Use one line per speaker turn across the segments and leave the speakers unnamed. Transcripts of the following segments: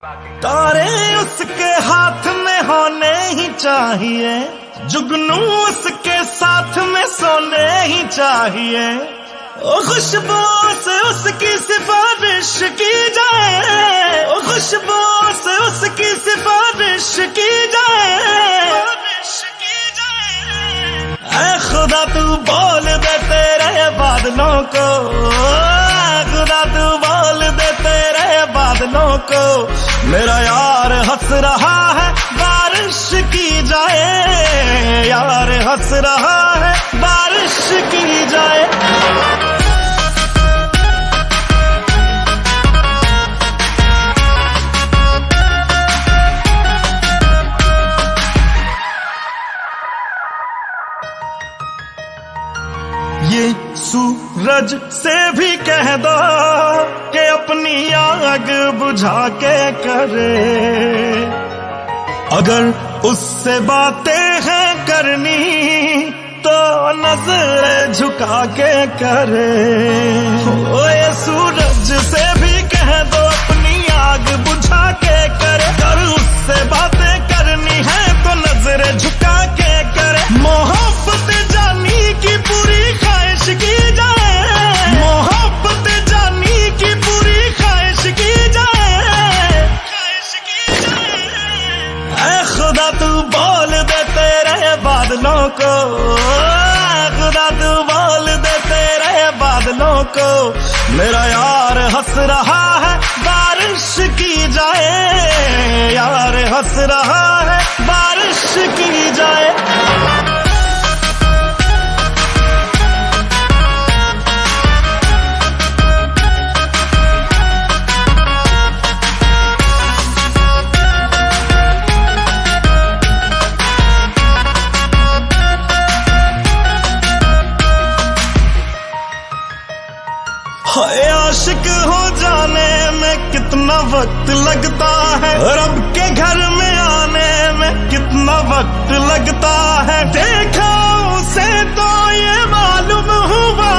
तारे उसके हाथ में होने ही चाहिए, जुगनू उसके साथ में सोने ही चाहिए। ओ खुशबू से उसकी सिफारिश की जाए, ओ खुशबू से उसकी सिफारिश की जाए। ऐ खुदा तू बोल दे तेरे बादलों को, खुदा तू बोल दे तेरे बादलों को, मेरा यार हंस रहा है बारिश की जाए, यार हंस रहा है बारिश की जाए। ये सूरज से भी कह दो कि अपनी आग बुझा के करे, अगर उससे बातें हैं करनी तो नजर झुका के करे। ओ ये सूरज से भी कह दो अपनी आग बुझा के करे, अगर उससे बातें करनी है तो नजर झुका के करे। मोहब्बत जानी की पूरी ख्वाहिश की जाए, मोहब्बत जानी की पूरी ख्वाहिश की जाए, ख्वाहिश की जाए। ऐ खुदा तू बोल दे तेरे बादलों को, खुदा तू बोल दे तेरे बादलों को, मेरा यार हंस रहा है बारिश की जाए, यार हंस रहा है बारिश की जाए। हाय आशिक हो जाने में कितना वक्त लगता है, रब के घर में आने में कितना वक्त लगता है। देखा उसे तो ये मालूम हुआ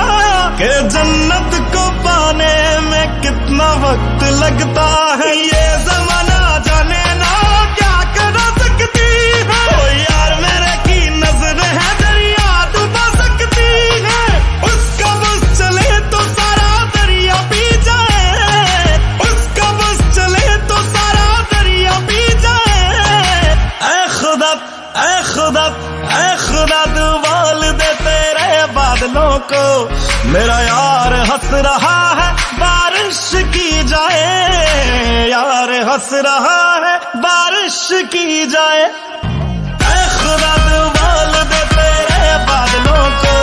कि जन्नत को पाने में कितना वक्त लगता है। ये जमाना जाने ना क्या कर सकती है, ओ यार मेरे की नजर है दरिया डुबा सकती है। उसका बस चले तो सारा दरिया पी जाए, उसका बस चले तो सारा दरिया पी जाए। ऐ खुदा, ऐ खुदा, ऐ खुदा तू बोल दे तेरे बादलों को, मेरा यार हंस रहा है बारिश की जाए, यार हंस रहा है बारिश की जाए। ऐ खुदा तू बोल दे तेरे बादलों को,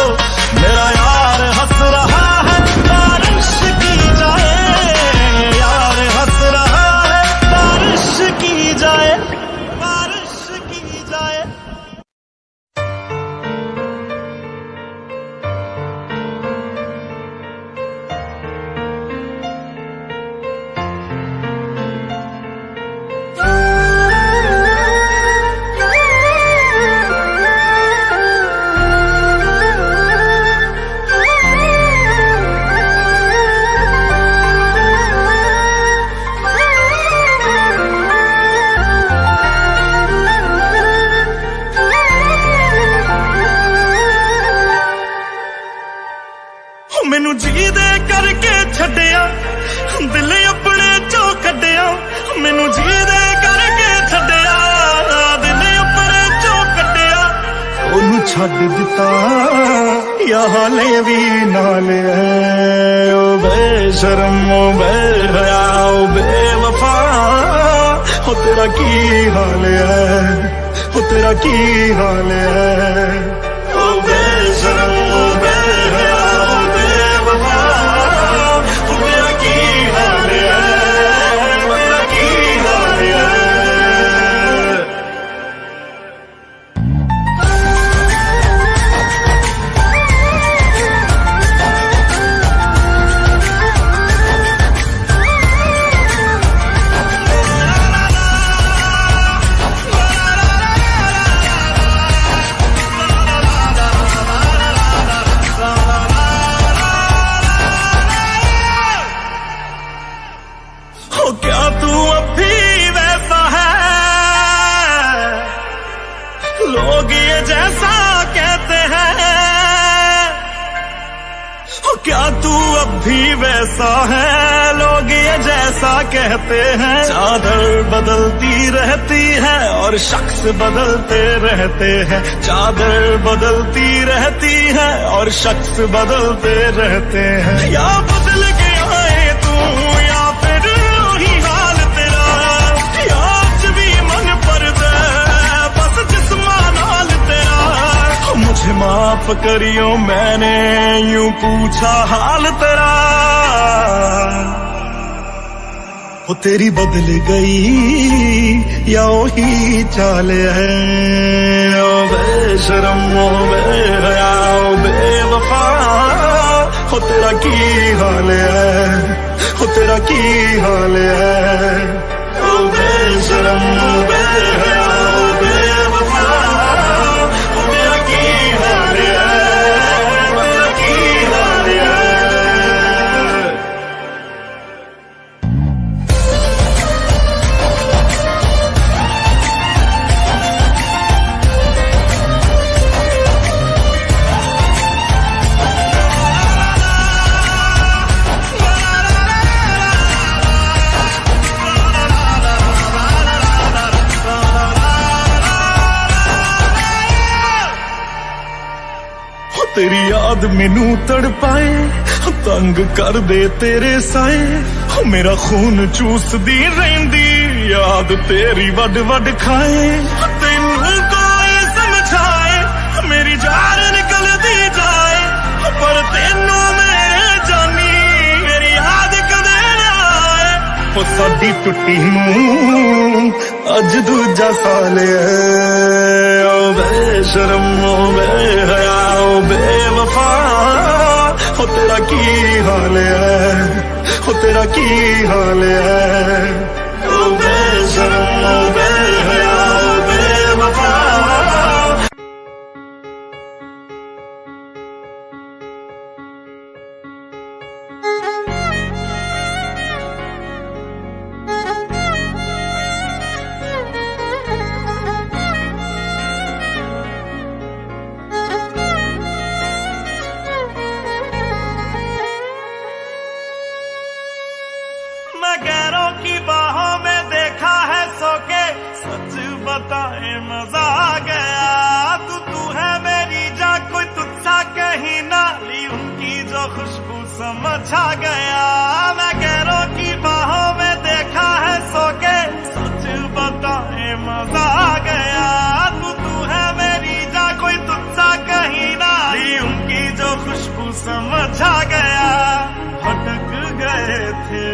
मेरा यार हंस रहा है बारिश की जाए, यार हंस रहा है बारिश की जाए, बारिश की जाए। मैनू जी दे करके छड्डिया, दिल अपने चो कड्डिया, मैनू जी दे करके छड्डिया, दिल अपने चो कड्डिया। ओनू छड्ड दिता या हाले भी नाल है, ओ बेशरम ओ बेहया ओ बेवफा, ओ तेरा की हाल है, ओ तेरा की हाल है। ओ बेशरम ओ बेहया कैसा है लोग ये जैसा कहते हैं। चादर बदलती रहती है और शख्स बदलते रहते हैं। चादर बदलती रहती है और शख्स बदलते रहते हैं। या बदल गया है तू या फिर वही हाल तेरा, या आज भी मन पर दे बस जिस्मान हाल तेरा। मुझे माफ करियो मैंने यूं पूछा हाल तेरा। वो तेरी बदल गई या वही चाल है। ओ बेशरम ओ बेहया ओ बेवफा, हो तेरा की हाल है, हो तेरा की हाल है। ओ बेशरम ओ बेहया ओ बेवफा, हो तेरा की हाल है, तेरा की हाल है। तेरी याद मैनू तड़पाए, तंग कर दे तेरे साए। मेरा खून चूसदी रहिंदी याद तेरी वड वड खाए। तेनू कोई समझाए मेरी जान निकलदी जाए, पर तेनू मेरे जानी मेरी याद कदे ना आए। ओ साडी टुट्टी नू अज दूजा साल है। ओ बेशरम ओ बेहया ओ बेवफा, हो तेरा की हाल है, हो तेरा की हाल है। ओ बेशरम ओ बेहया ओ बेवफा। मैं गैरों की बाहों में देखा है सो के, सच बताए मजा आ गया। तू है मेरी जा कोई तुझसा कहीं ना, ली उनकी जो खुशबू समझ आ गया। मैं गैरों की बाहों में देखा है सो के, सच बताए मजा आ गया। तू है मेरी जा कोई तुझसा कहीं ना, ली उनकी जो खुशबू समझ आ गया। भटक गए थे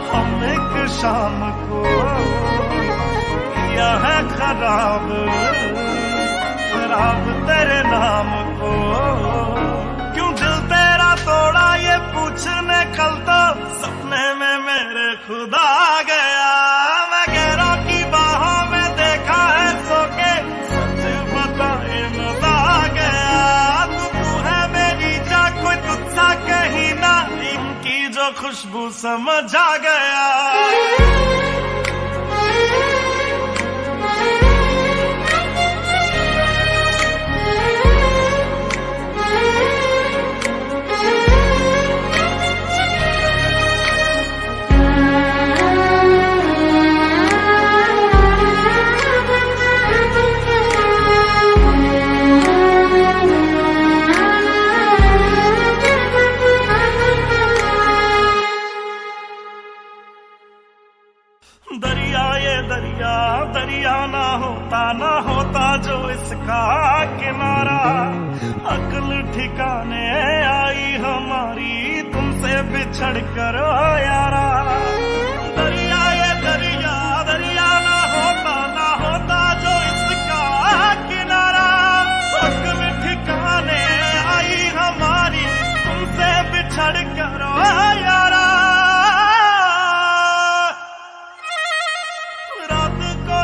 हम एक शाम को, किया है खराब खराब तेरे नाम को। क्यों दिल तेरा तोड़ा ये पूछने कल तो सपने में मेरे खुदा आ गया। मैं गैरों की बाहों में देखा है सो के, सच बताए मजा आ गया। तू है मेरी जा कोई तुझसा कहीं ना, इनकी जो खुशबू समझ आ गया। दरिया ये दरिया दरिया ना होता जो इसका किनारा। अक्ल ठिकाने आई हमारी तुमसे बिछड़ कर यारा। दरिया ये दरिया दरिया ना होता जो इसका किनारा। अक्ल ठिकाने आई हमारी तुमसे बिछड़ कर यारा।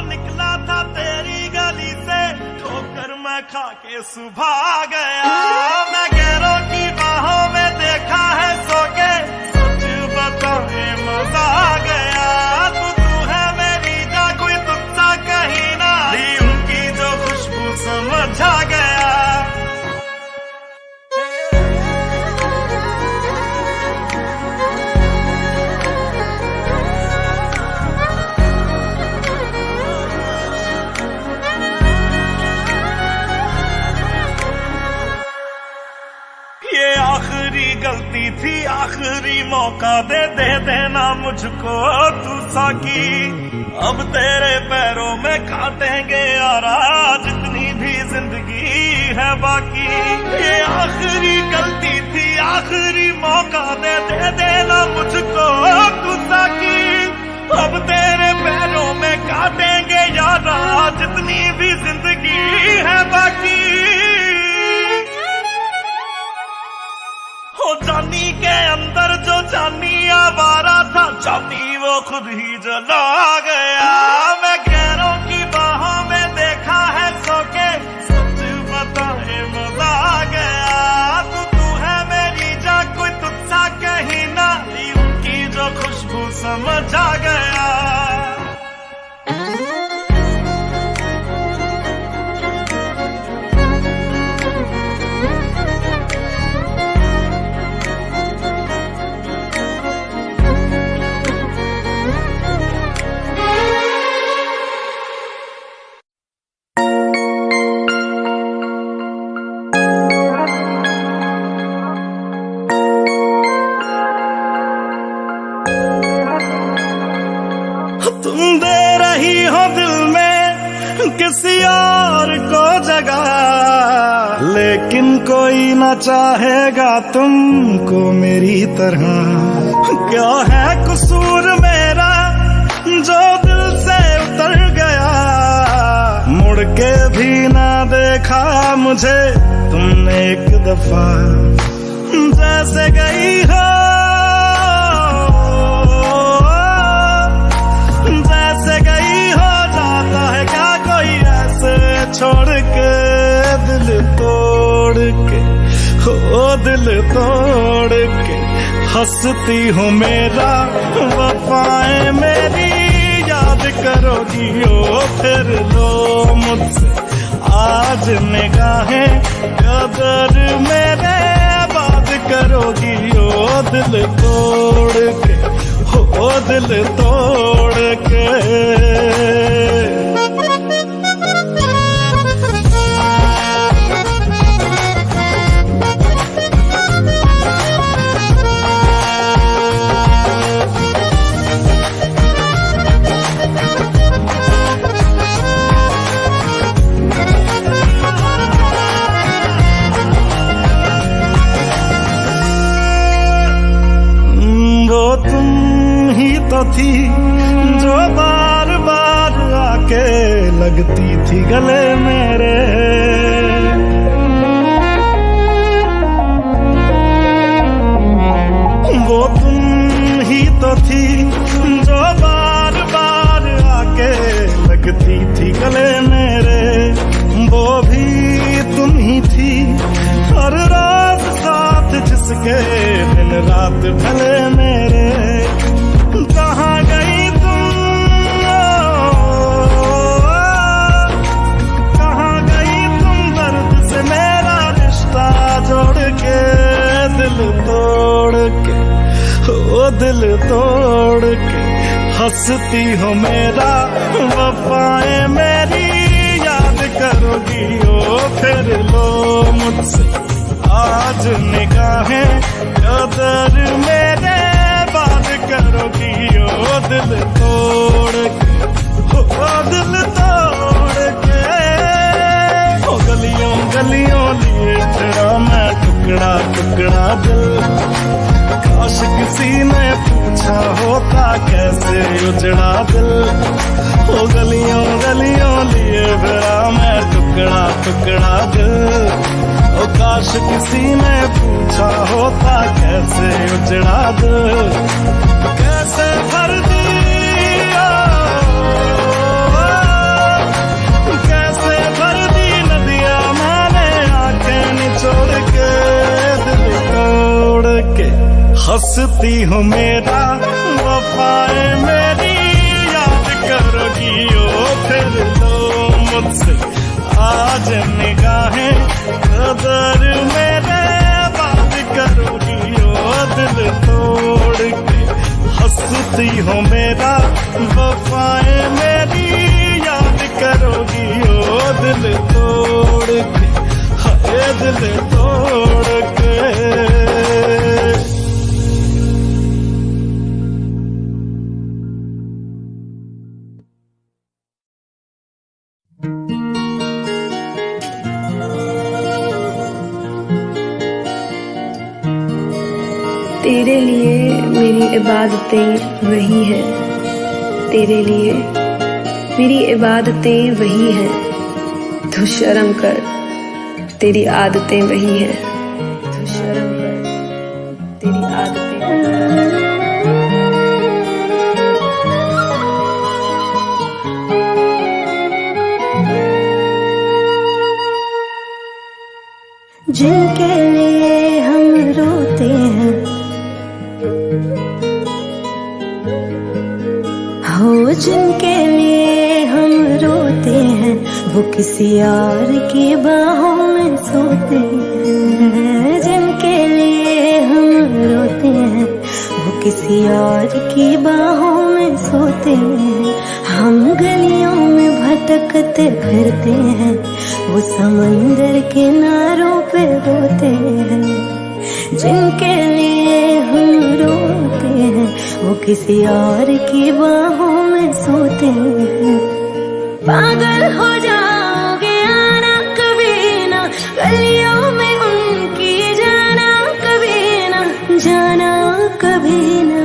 निकला था तेरी गली से ठोकर मैं खा के सुबह आ गया। मैं गैरों की बाहों में देखा है सो के, सच बताए मजा आ गया। तू है मेरी जा कोई तुझसा कहीं ना, उनकी जो खुशबू समझ आ गया। मुझको तू साकी। अब तेरे पैरों में काटेंगे यारा जितनी भी जिंदगी है बाकी। ये आखिरी गलती थी, आखिरी मौका दे देना मुझको तू साकी। अब तेरे पैरों में काटेंगे यारा जितनी भी जिंदगी है बाकी। हो जानी के अंदर जो जानी आवारा था, जानी वो खुद ही जला गया। मैं गैरों की बाहों में देखा है सो के, सच बताए मजा आ गया। तू है मेरी जा, कोई तुझसा कहीं ना, उनकी जो खुशबू समझ आ गया। तुम दे रही हो दिल में किसी और को जगह, लेकिन कोई ना चाहेगा तुमको मेरी तरह। क्या है कसूर मेरा जो दिल से उतर गया, मुड़ के भी ना देखा मुझे तुमने एक दफा। जैसे गई हो छोड़ के, दिल तोड़ के, हो दिल तोड़ के हंसती हूँ मेरा वफाएं मेरी याद करोगी ओ फिर लो मुझसे आज निगाहें कदर मेरे बात करोगी ओ दिल तोड़ के, हो दिल तोड़ के। थी जो बार बार आके लगती थी गले मेरे। वो तुम ही तो थी जो बार बार आके लगती थी गले मेरे। वो भी तुम ही थी हर रात साथ जिसके दिन रात ढले मेरे। कहाँ गई तुम, कहाँ गई तुम दर्द से मेरा रिश्ता जोड़ के, दिल तोड़ के, ओ दिल तोड़ के हंसती हो मेरा वफाएं मेरी याद करोगी ओ फिर लो मुझसे आज निगाहें कदर मेरे बात करोगी ओ दिल तोड़ के, ओ दिल तोड़ के। ओ गलियों गलियों लिए तेरा मैं टुकड़ा टुकड़ा दिल, काश किसी ने पूछा होता कैसे उजड़ा दिल। ओ गलियों गलियों लिए तेरा मैं टुकड़ा टुकड़ा दिल, ओ काश किसी ने पूछा होता कैसे उजड़ा दिल। कैसे भर दिया, कैसे भर दी नदियां मैंने आंखें निचोड़ के, दिल तोड़ के हंसती हूँ मेरा वफाएं मेरी याद करोगी ओ फिर लो मुझसे आज निगाहें कदर मेरे बात करोगी ओ दिल तोड़ के हंसती हो मेरा वफाएं मेरी याद करोगी ओ दिल तोड़ के, हाय दिल तोड़ के।
तेरे लिए मेरी इबादतें वही है, तेरे लिए मेरी इबादतें वही हैं। तू शर्म कर, तेरी आदतें वही हैं। तू शर्म कर, तेरी आदतें वही हैं।
जिनके लिए हम रोते हैं, हो जिनके लिए हम रोते हैं, वो किसी और की बाहों में सोते हैं। जिनके लिए हम रोते हैं, वो किसी और की बाहों में सोते हैं। हम गलियों में भटकते फिरते हैं, वो समंदर किनारों पे रोते हैं। जिनके लिए हम रोते हैं, वो किसी और की बाहों में सोते हैं। पागल हो जाओगे आना कभी ना, गलियों में उनकी जाना कभी ना, जाना कभी ना।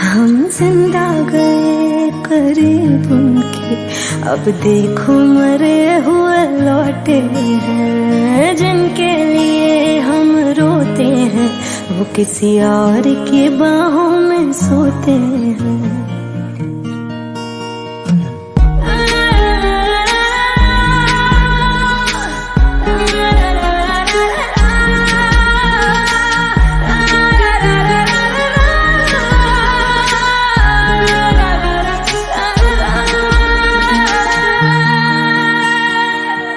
हम जिंदा गए करीब उनके, अब देखो मरे हुए लौटे हैं। जिनके लिए हम रोते हैं, वो किसी और की बाहों में सोते हैं।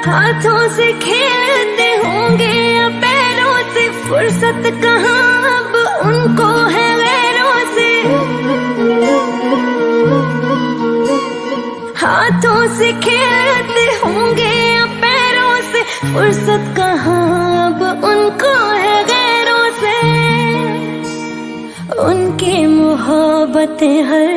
हाथों से खेलते होंगे या पैरों से, फुर्सत कहाँ अब उनको है गैरों से। हाथों से खेलते होंगे या पैरों से, फुर्सत कहाँ अब उनको है गैरों से। उनकी मोहब्बतें हर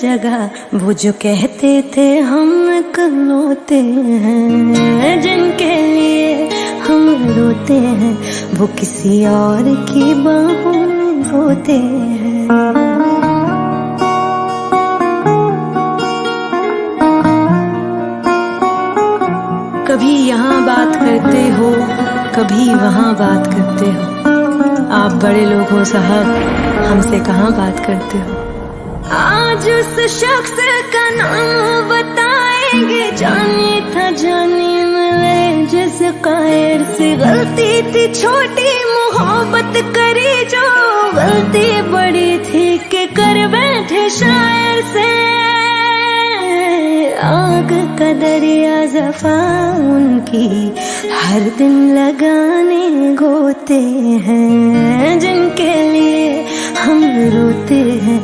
जगह, वो जो कहते थे हम इकलौते हैं। जिनके लिए हम रोते हैं, वो किसी और की बाहों में सोते हैं। कभी यहाँ बात करते हो, कभी वहाँ बात करते हो। आप बड़े लोग हो साहब, हमसे कहाँ बात करते हो। आज उस शख्स का नाम बताएंगे, जाने था जाने मिले जिस कायर से। गलती थी छोटी मोहब्बत करी जो, गलती बड़ी थी कि कर बैठे शायर से। आग का दरिया जफा उनकी, हर दिन लगाने गोते हैं। जिनके लिए हम रोते हैं,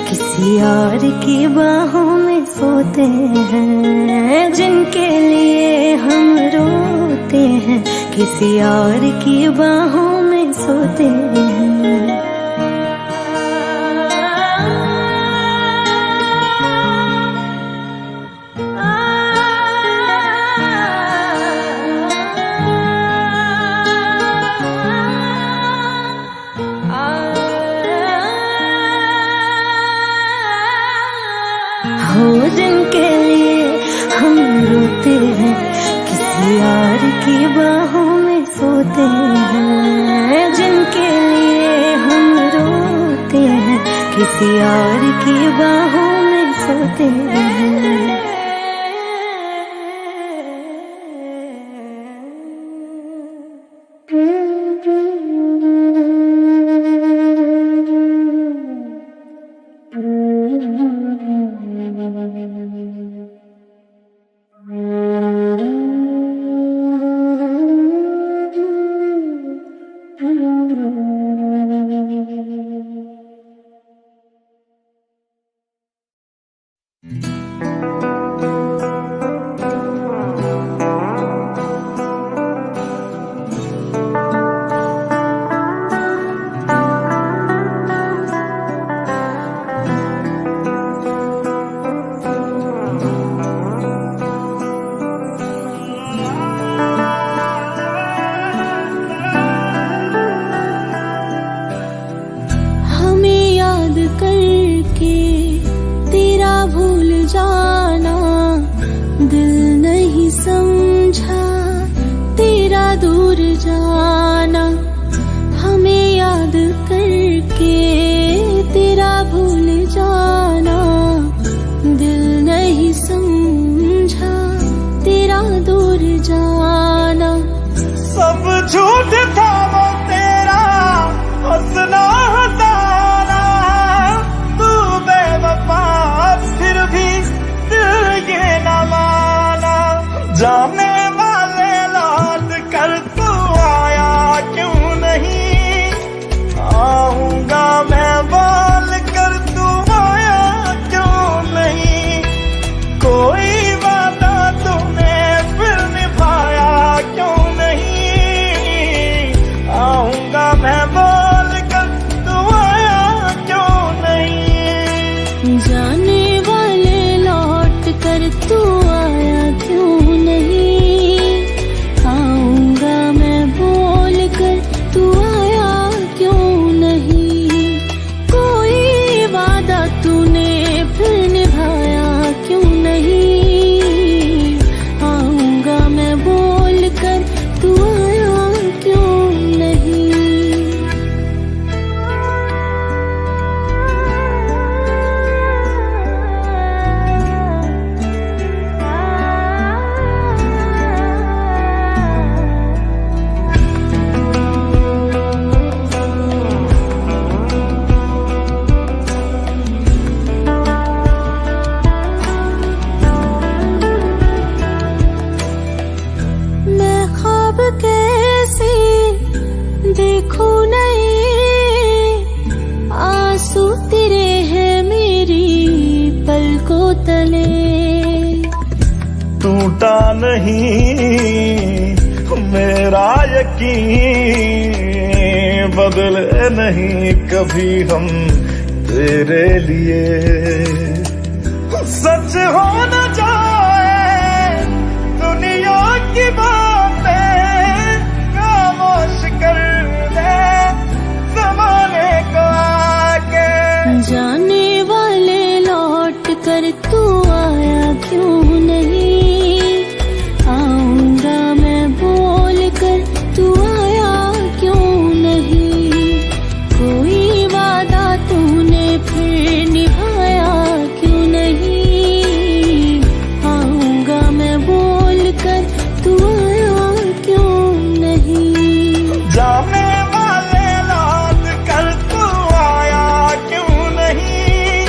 किसी और की बाहों में सोते हैं। जिनके लिए हम रोते हैं, किसी और की बाहों में सोते हैं। हो जिनके लिए हम रोते हैं, किसी और की बाहों में सोते हैं। जिनके लिए हम रोते हैं, किसी और की बाहों में सोते हैं। जाना, दिल नहीं समझा तेरा दूर जाना, हमें याद करके तेरा भूल जाना, दिल नहीं समझा तेरा दूर जाना।
सब झूठ था वो तेरा हंसना हंसाना, तू बेवफा फिर भी दिल ये न माना। जाने वाले लौट कर तू आया क्यों नहीं, आऊंगा मैं बोल कर तू आया क्यों नहीं। कोई वादा तूने फिर निभाया क्यों नहीं, आऊंगा मैं बोल कर तू आया क्यों नहीं।
जाने वाले लौट कर तू आया क्यों नहीं, आऊंगा मैं बोल कर तू आया क्यों नहीं। कोई वादा तूने फिर निभाया क्यों नहीं, आऊंगा मैं बोल कर तू आया क्यों नहीं। मैं ख्वाब कैसे देखूं नहीं, आंसू तेरे हैं मेरी पलकों तले।
टूटा नहीं मेरा यकीन, बदले नहीं कभी हम तेरे लिए। सच हो न जाए दुनिया की बातें, खामोश कर दे ज़माने को आके।
जाने वाले लौट कर तू आया क्यों नहीं, आऊंगा मैं बोल कर तू आया क्यों नहीं। कोई वादा तूने फिर निभाया क्यों नहीं, आऊंगा मैं बोल कर तू आया क्यों नहीं।
जाने वाले लौट कर तू आया क्यों नहीं,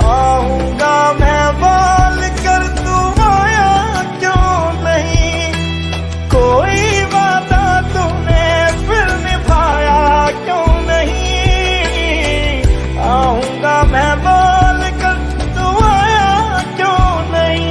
आऊंगा मैं बोल कर तू आया क्यों नहीं। कोई वादा तूने फिर निभाया क्यों नहीं, आऊंगा मैं बोल कर तू आया क्यों नहीं।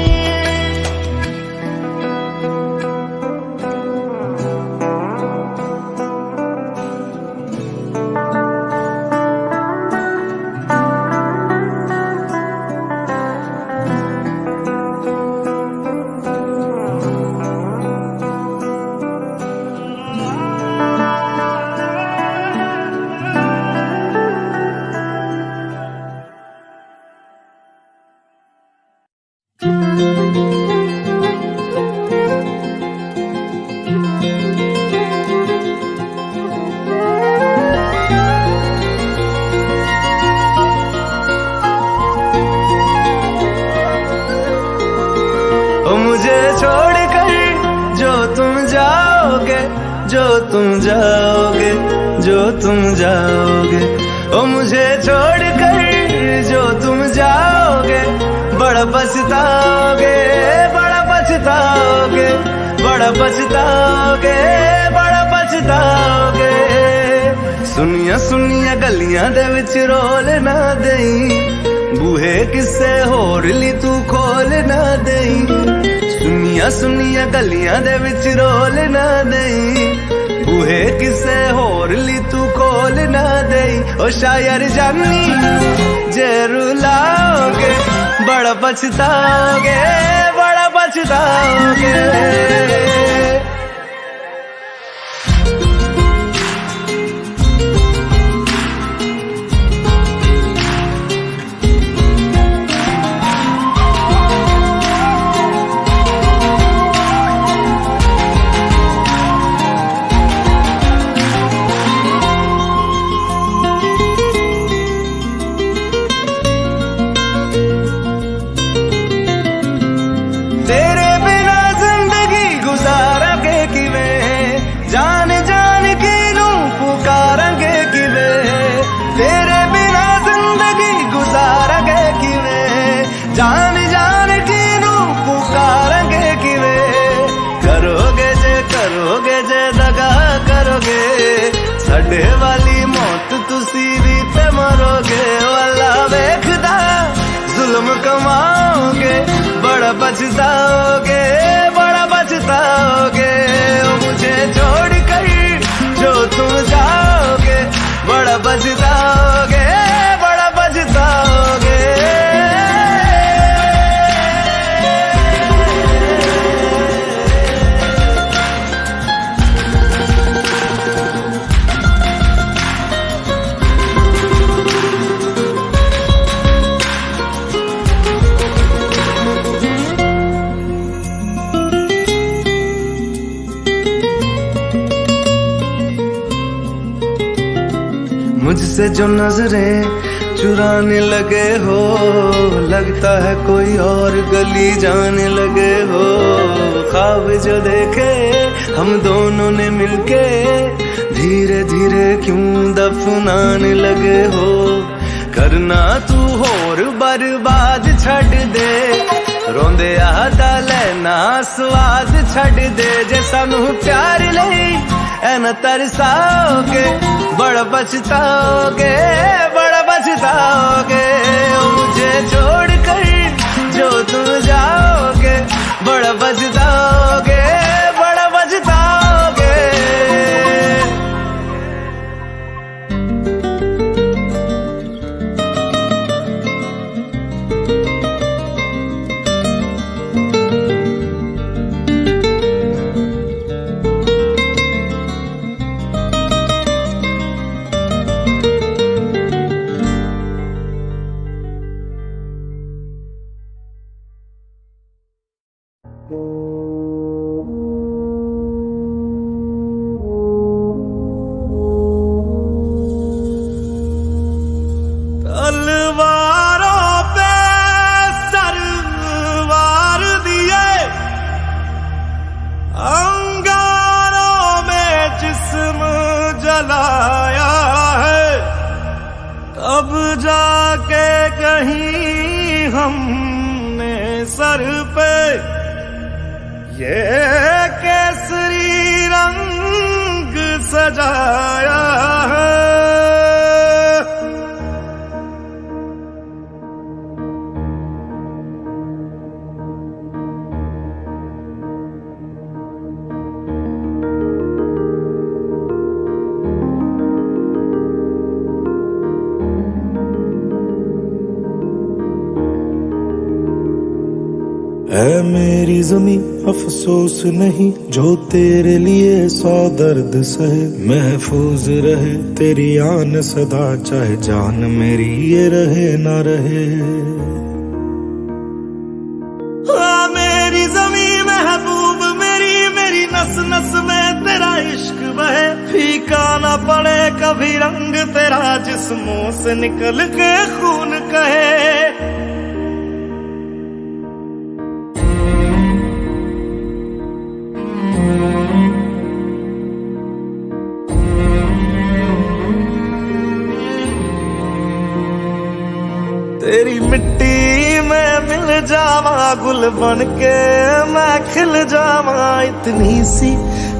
ओ मुझे छोड़कर जो तुम जाओगे, जो तुम जाओगे, जो तुम जाओगे। ओ मुझे छोड़कर जो तुम जाओगे, बड़ा पछताओगे, बड़ा पछताओगे, बड़ा पछताओगे, बड़ा पछताओगे। सुनिया सुनिया गलियां दे विच रोल ना देई, बूहे किसे होर ली तू खोल ना देई। सुनिया सुनिया गलियां दे विच रोल ना देई, बूहे किसे होर ली तू खोल ना देई। ओ शायर जानी जे रुलाओगे, बड़ा पछताओगे, बड़ा पछताओगे।
ए वाली मौत तुसी भी ते मरोगे वाला वेखदा जुल्म कमाओगे बड़ा पछताओगे बड़ा पछताओगे ओ मुझे छोड़ कर जो तुम जाओगे बड़ा पछताओगे बड़ा पछताओगे मुझसे जो नजरें चुराने लगे हो लगता है कोई और गली जाने लगे हो ख्वाब जो देखे हम दोनों ने मिलके धीरे धीरे क्यों दफनाने लगे हो करना तू होर बर्बाद छड़ दे रोंदे आदा लेना स्वाद छड़ दे जे सानू प्यार लई एन तरसाओगे बड़ा पछताओगे बड़ा पछताओगे मुझे छोड़ कर जो तुम जाओगे बड़ा पछताओगे बड़ा पछताओगे
तलवारों पे सरवार दिए अंगारों में जिस्म जलाया है तब जाके कहीं हमने सर पे ये केसरी रंग सजाया है
है मेरी ज़मीं अफसोस नहीं जो तेरे लिए 100 दर्द सहे महफूज रहे तेरी आन सदा चाहे जान मेरी ये रहे ना रहे
मेरी ज़मीं महबूब मेरी मेरी नस नस में तेरा इश्क बहे फीका ना पड़े कभी रंग तेरा जिस्मों से निकल के खून कहे तेरी मिट्टी में मिल जावा गुल बन के मैं खिल जावा इतनी सी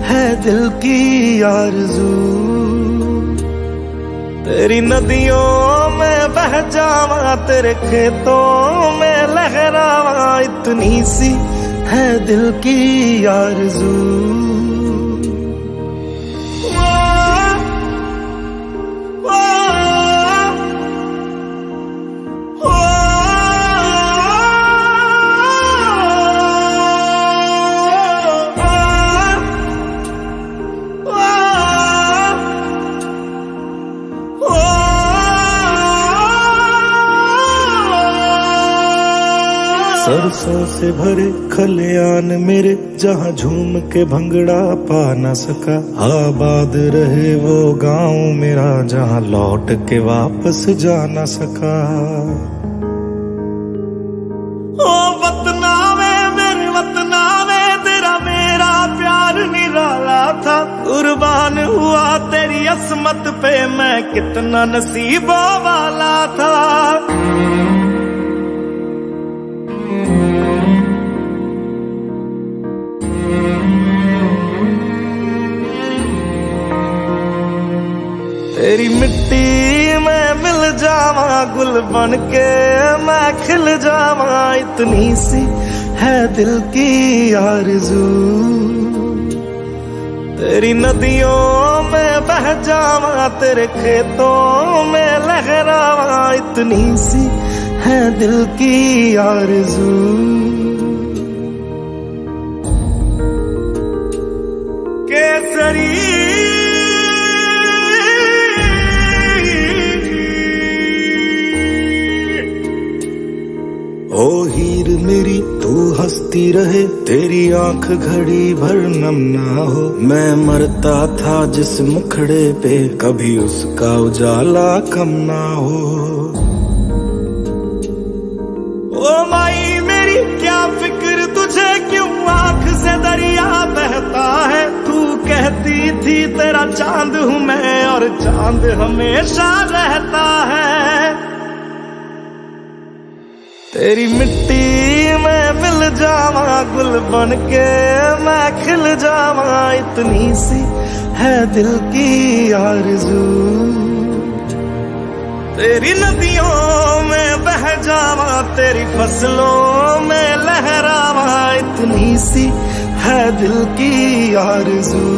है दिल की आरज़ू तेरी नदियों में बह जावा तेरे खेतों में लहरावा इतनी सी है दिल की आरज़ू
सरसों से भरे खलियान मेरे जहाँ झूम के भंगड़ा पा न सका आबाद रहे वो गांव मेरा जहाँ लौट के वापस जा न सका
ओ वतना में मेरे वतना में तेरा मेरा प्यार निराला था कुर्बान हुआ तेरी असमत पे मैं कितना नसीबों वाला था तेरी मिट्टी में मिल जावा, गुल बन के मैं खिल जावा, इतनी सी है दिल की आरज़ू। तेरी नदियों में बह जावा, तेरे खेतों में लहरावा, इतनी सी है दिल की आरज़ू। केसरी
ओ हीर मेरी तू हंसती रहे, तेरी आंख घड़ी भर नम ना हो। मैं मरता था जिस मुखड़े पे, कभी उसका उजाला कम ना हो।
ओ माई मेरी क्या फिक्र तुझे, क्यों आंख से दरिया बहता है। तू कहती थी तेरा चांद हूं मैं, और चांद हमेशा रहता है। तेरी मिट्टी में मिल जावा, गुल बन के मैं खिल जावा, इतनी सी है दिल की आरज़ू। तेरी नदियों में बह जावा, तेरी फसलों में लहरावा, इतनी सी है दिल की आरज़ू।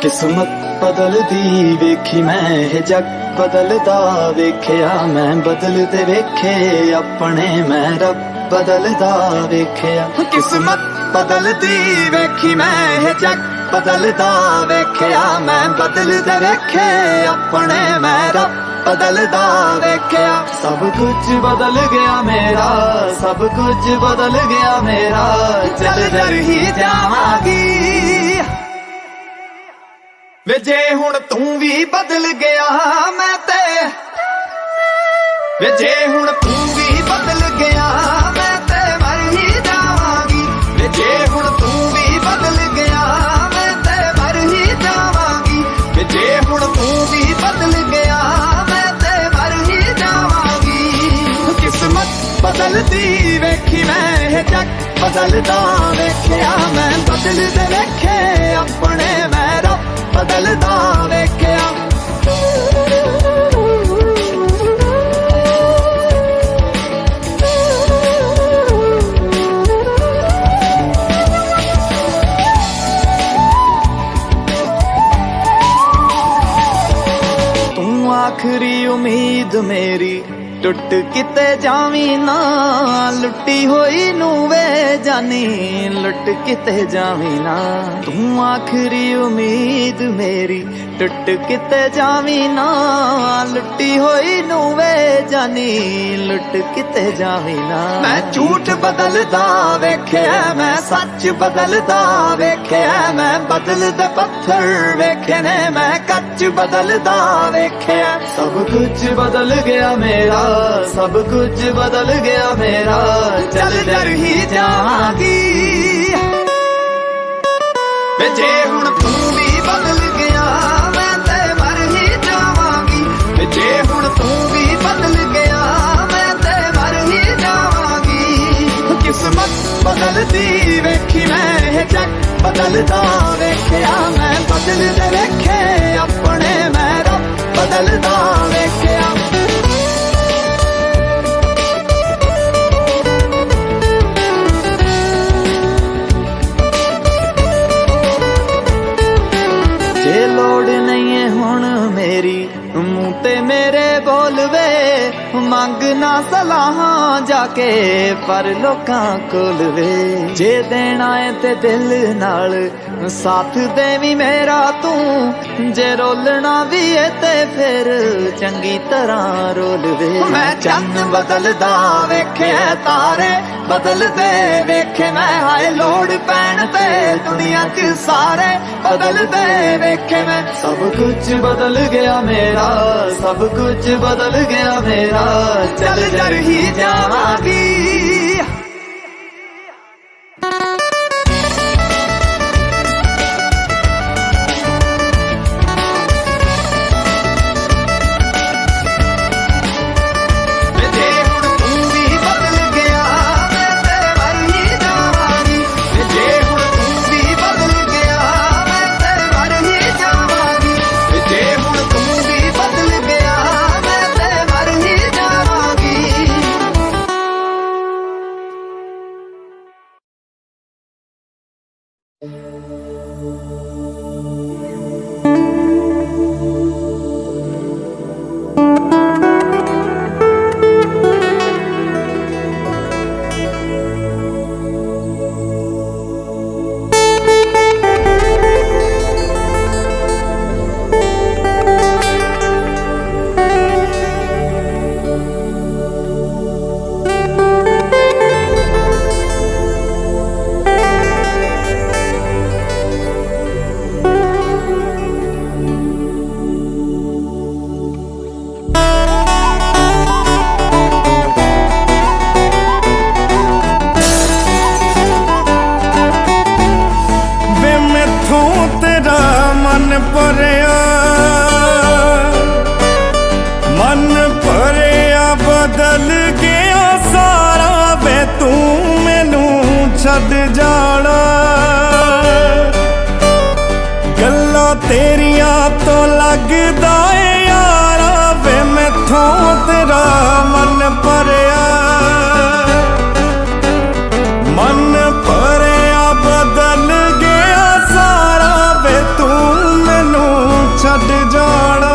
किस्मत बदलदी वेखी मैं, जग बदलदा वेख्या मैं, बदलदे वेखे अपने मैं, रब बदलदा वेख्या। किस्मत बदलदी वेखी मैं, जग बदलदा वेख्या मैं, बदलदे वेखे अपने मैं, रब बदलदा वेख्या। सब कुछ बदल गया मेरा, सब कुछ बदल गया मेरा, चल कर ही जावांगी। वे जे हुण तू भी बदल गया मैं ते, वे जे हुण तू भी बदल गया मैं ते मर ही जावांगी। वे जे हुण तू भी बदल गया मैं ते मर ही जावांगी। वे जे हुण तू भी बदल गया मैं ते मर ही जावांगी। किस्मत बदलदी वेखी मैं, जग बदलदा वेख्या मैं, बदलदे वेखे अपने मैं, रब बदलदा वेख्या। तू आखरी उम्मीद मेरी, टुट किते जावी ना, लुटी होई नू वे जानी, लुट किते जावी ना। तू आखरी उम्मीद मेरी, टुट किते जावी ना, लुटी होई नू वे जानी, लुट किते जावी ना। मैं झूठ बदलदा वेख्या मैं, सच बदलदा वेख्या मैं, बदलदे पत्थर वेखे ने मैं, कच बदलदा वेख्या। सब कुछ बदल गया मेरा, सब कुछ बदल गया मेरा, चल कर ही जावांगी। वे जे हुण तू भी बदल गया मैं ते मर ही जावांगी। वे जे हुण तू भी बदल गया मैं ते मर ही जावांगी। किस्मत बदलदी वेखी मैं, जग बदलदा वेख्या मैं, बदलदे वेखे अपने मैं, रब बदलदा वेख्या। जे लोड़ नहीं है हुण मेरी, मुंह ते मेरे बोल वे, मंगना सलाहां जाके पर लोकां कोल वे जे देना है ते दिल नाल साथ देवी मेरा तू जे रोलना भी है ते फिर चंगी तरह रोल वे मैं चंद बदलदा वेखे तारे बदलदे वेखे मैं हाय लोड़ पैण ते दुनिया च सारे बदलदे वेखे मैं सब कुछ बदल गया मेरा सब कुछ बदल गया मेरा चल जर ही जावांगी
बदल गया सारा वे तू मैनू छड़ जाना गल्लां तेरियां तो लगदा है यारा वे मैथों तेरा मन भरिया बदल गया सारा वे तू मैनू छड़ जाना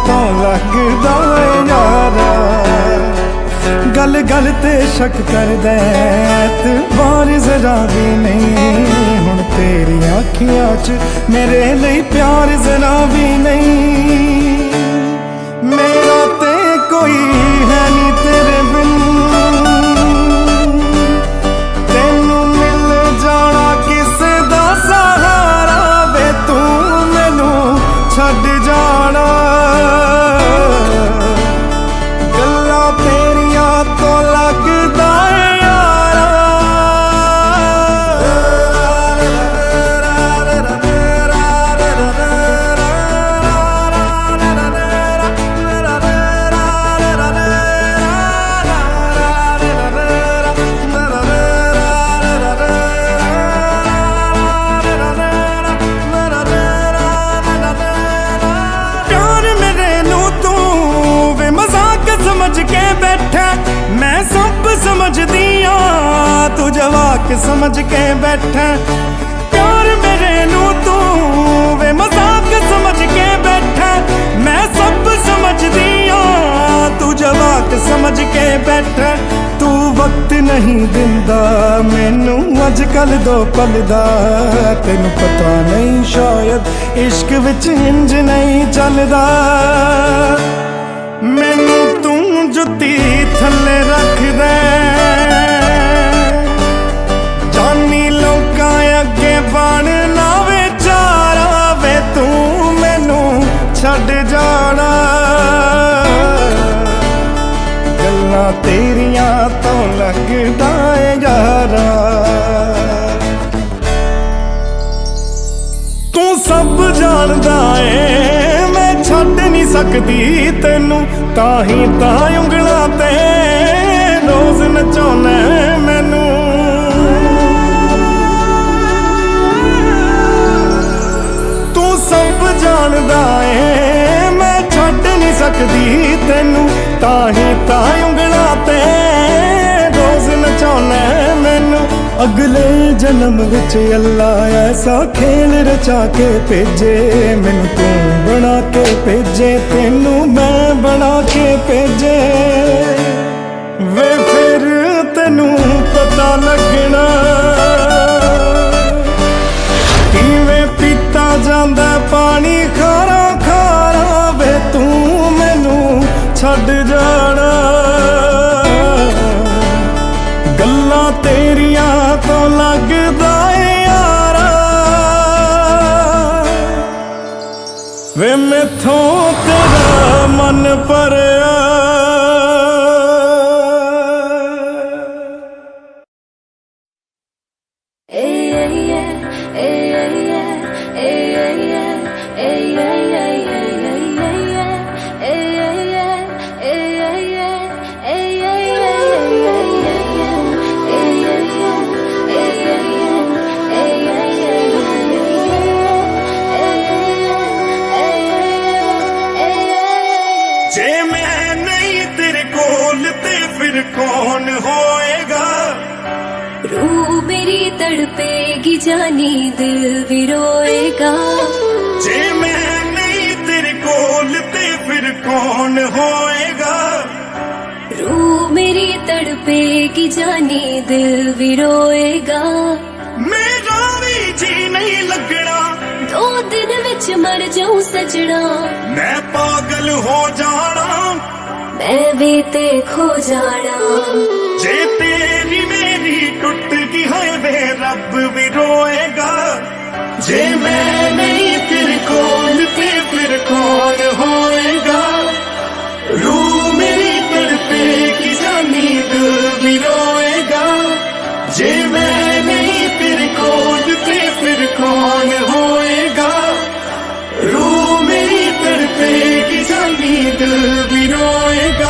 तो लगदा यारा गल गल ते शक करदा ते बार जरा भी नहीं हुण तेरी अखियां च मेरे लिए प्यार जरा भी नहीं मेरा ते कोई है नहीं तेरे बिन तेनू मिल जाना किसे दा सहारा वे तू मैनू छड़ जाना मैं सब समझदी तू जवाक समझ के बैठा प्यार मेरे नू तू वे मजाक समझ के बैठा मैं सब समझदी तू जवाक समझ के बैठा तू वक्त नहीं दिंदा मैनू अजकल दो पल दा तेनू पता नहीं शायद इश्क विच इंज नहीं चलदा मैनू तू जुत्ती थल्ले रख दे जानी लोकां अगे बनना विचारा वे तू मैनू छड़ जाना गल्लां तेरियां तो लगदा है यारा तू सब जानदा है मैं छड़ नहीं सकदी तेनू ताही उंगलां ते रोज नचाउणा मैनू तू सब जानदा है मैं छड़ नहीं सकदी तेनू ताही उंगलां ते रोज नचाउणा मैनू
अगले जन्म विच अल्लाह ऐसा खेल रचा के भेजे, मैनू तू बना के भेजे, तेनू मैं बना के भेजे। वे फिर तेनू पता लगना किवें पीता जांदा पानी खारा खारा, वे तू मैनू छड्ड जाना। गल्लां तेरियां तो लगदा ए यारा, वे मैथों तेरा मन भरिया।
जे मैं नहीं तेरे कोल ते फिर कौन होएगा?
रूह मेरी तड़पेगी जानी दिल भी रोएगा।
जे मैं नहीं तेरे कोल ते फिर कौन होएगा?
रूह मेरी तड़पेगी जानी दिल भी रोएगा।
मेरा भी जी नहीं लगना,
2 दिन विच मर जाऊं सजना।
मैं पागल हो जाना,
मैं भी ते खो जाना।
जे तेरी मेरी टूट गई है वे रब भी रोएगा। जे मैं नहीं तेरे कोल ते फिर कौन होएगा? रूह मेरी तड़पेगी जानी दिल भी रोएगा। जे मैं नहीं तेरे कोल ते फिर कौन होएगा? रूह मेरी तड़पेगी जानी दिल भी रोएगा।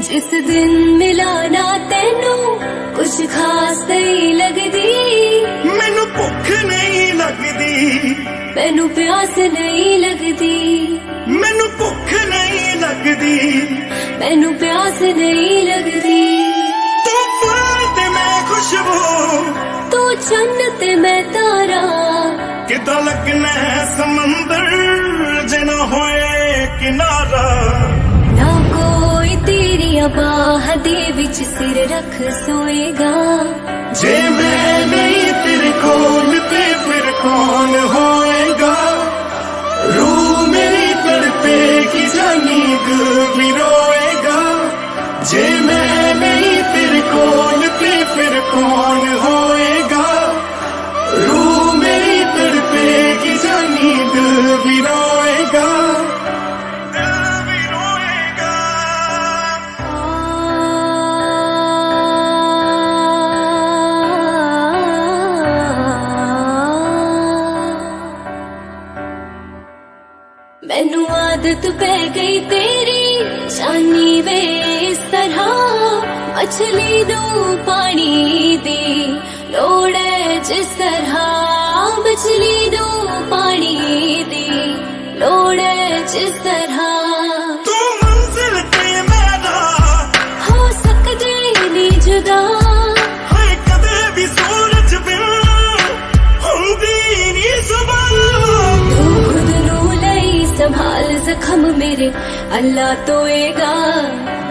जिस दिन मिला ना तेनू कुछ खास नहीं लगदी,
मैनू भुख नहीं लगदी,
मैनू प्यास नहीं लगदी,
मैनू भुख नहीं लगदी,
मैनू प्यास नहीं लगदी।
तू फूल ते मैं खुशबू,
तू चन्न ते मैं तारा।
किदां लगना है समंदर जे ना होए किनारा।
ना कोई तेरिया बाह दे विच सिर रख सोएगा।
जे मैं नहीं तेरे कोल ते फिर कौन होएगा? रूह मेरी तड़पेगी जानी दिल भी रोएगा। जे मैं नहीं तेरे कोल ते फिर कौन होएगा? रूह मेरी तड़पेगी जानी दिल भी रोएगा। दिल भी रोएगा।
मैनू आदत पै गई तेरी जानी वे इस तरह। मछली दो पानी दी लोड़ है जिस तरह। मछली दो पानी दी लोड़ है जिस तरह।
तू मंजिल ते मेरा
हो सकदे नी जुदा।
हाय कदे भी सूरज बिन हुंदी नी सुबह।
तू खुद नू लई संभाल जख्म मेरे अल्लाह तोएगा।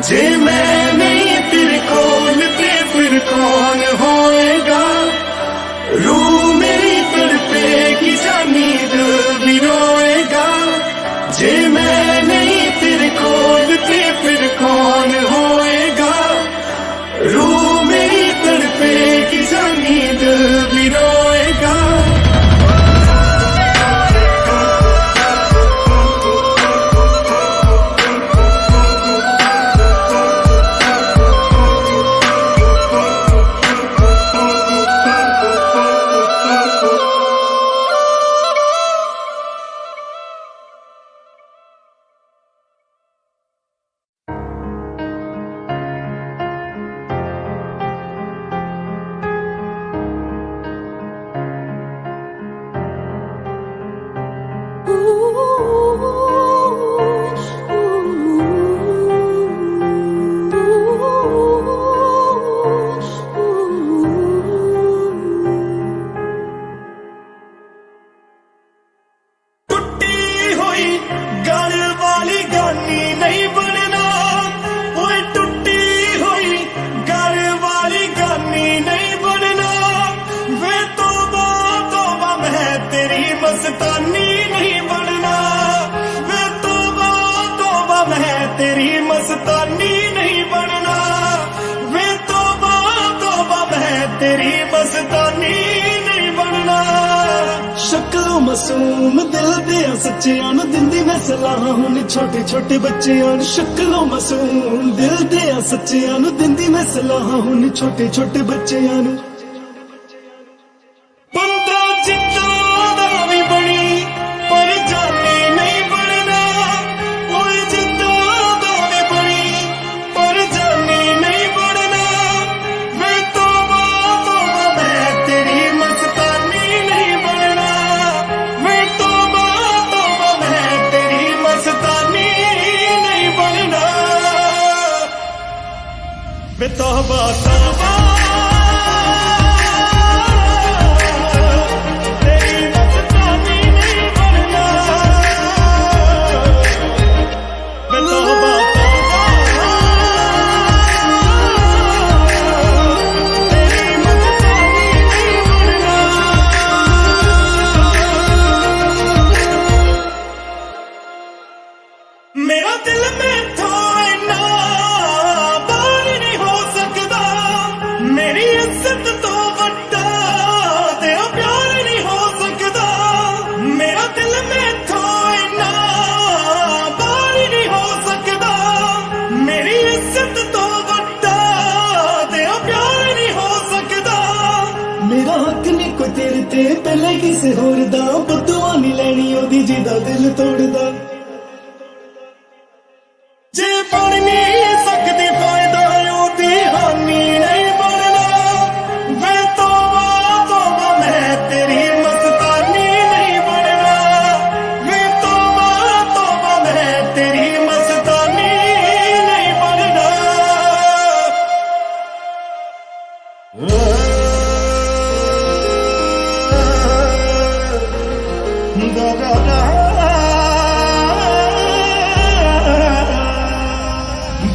जे मैं नहीं तेरे कोल ते फिर कौन होएगा? रूह मेरी तड़पेगी जानी दिल भी रोएगा। जे मैं नहीं तेरे कोल ते फिर कौन होएगा? रूह मेरी तड़पेगी जानी दिल भी रोएगा। मस्तानी नहीं बनना। शक्लों मासूम दिल दिया सच्चियां नूं दिंदी मैं सलाह हुण छोटे छोटे बच्चियां नूं। शक्लों मासूम दिल दिया सच्चियां नूं दिंदी मैं सलाह हुण छोटे छोटे बच्चियां नूं। 15 जिद्दां दा भी बनी पर जानी नहीं बनना। ओए जिद्दां दा भी बनी पर जानी नहीं बनना। वे तौबा तौबा मैं तेरी मस्तानी नहीं बनना। वे तौबा तौबा मैं तेरी मस्तानी नहीं बनना। वे तौबा तौबा तेरी मस्तानी नहीं बनना। वे तौबा तौबा तेरी मस्तानी नहीं बनना। मेरा दिल में थोड़ा ना बाहर नहीं हो सकता। मेरी इज्जत तो वड्डा तेरा प्यार नहीं हो सकता। मेरा दिल में थोड़ा ना बाहर नहीं हो सकता। मेरी इज्जत तो वड्डा तेरा प्यार नहीं हो सकता। मेरा हक नहीं कोई तेरे ते पहले किसे होर दा। बदुआ नहीं लेनी ओदी जिदा दिल तोड़दा। जे बन नहीं सकती फायदा ओदी हानि नहीं बनना। वे तौबा तौबा मैं तेरी मस्तानी नहीं बनना। वे तौबा तौबा मैं तेरी मस्तानी नहीं बनना।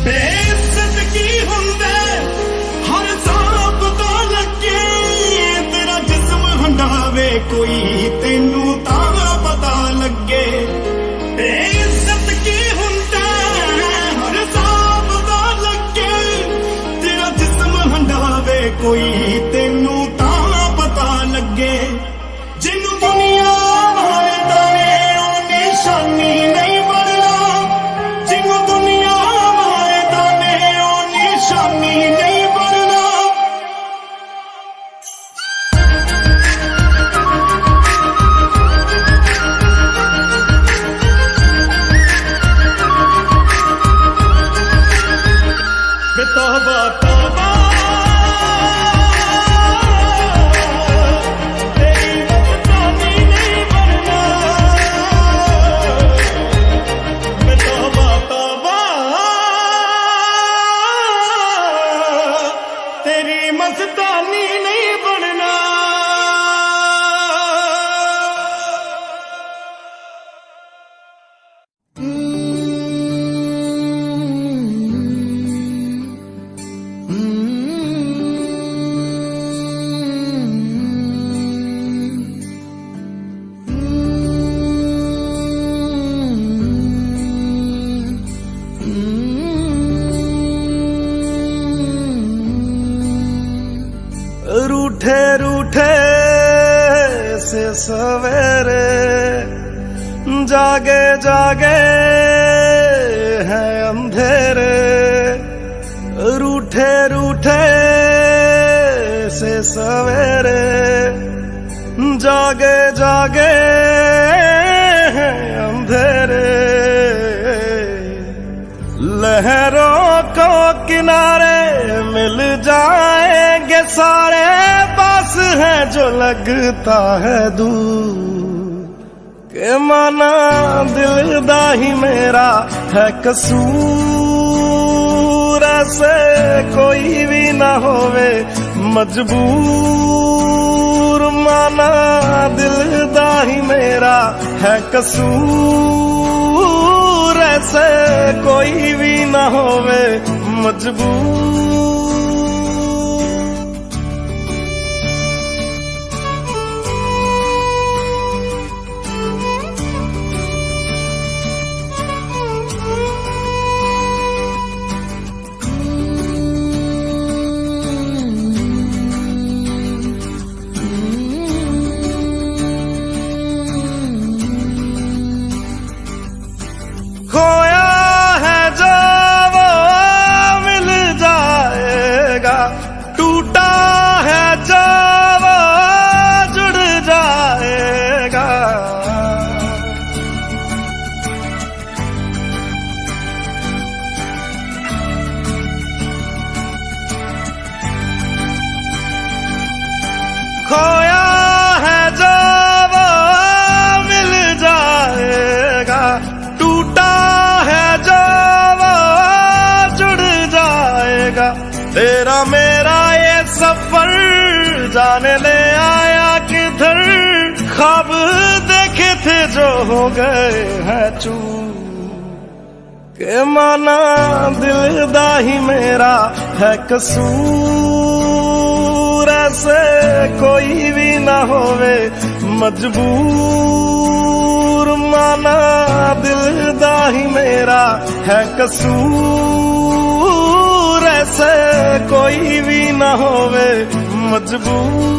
बेइज्जत की हुंदे हर सांप तो लगे। तेरा जिस्म हंडावे कोई तेनू तां पता लगे। बेइज्जत की हुंदे हर सांप तो लगे। तेरा जिस्म हंडावे कोई तेनू तां पता लगे। जिन्नू दुनिया वाले ताने ओ निशानी नहीं बनना। जिन्नू दुनिया वाले ताने ओ निशानी नहीं बनना। वे तौबा तौबा तेरी मस्तानी नहीं बनना। वे तौबा तौबा तेरी मस्तानी नहीं बनना। रूठे रूठे से सवेरे जागे जागे हैं अंधेरे। रूठे रूठे से सवेरे जागे जागे हैं अंधेरे। लहरों को किनारे मिल जाएंगे सारे। पास है जो लगता है दूर। के माना दिल दा ही मेरा है कसूर। ऐसे कोई भी ना होवे मजबूर। माना दिल दा ही मेरा है कसूर। ऐसे कोई भी ना होवे मजबूर। जाने ले आया किधर, ख्वाब देखे थे जो हो गए हैं चू के माना दिल दा ही मेरा है कसूर, ऐसे कोई भी ना होवे मजबूर, माना दिल दा ही मेरा है कसूर, ऐसे कोई भी ना होवे मजबूर।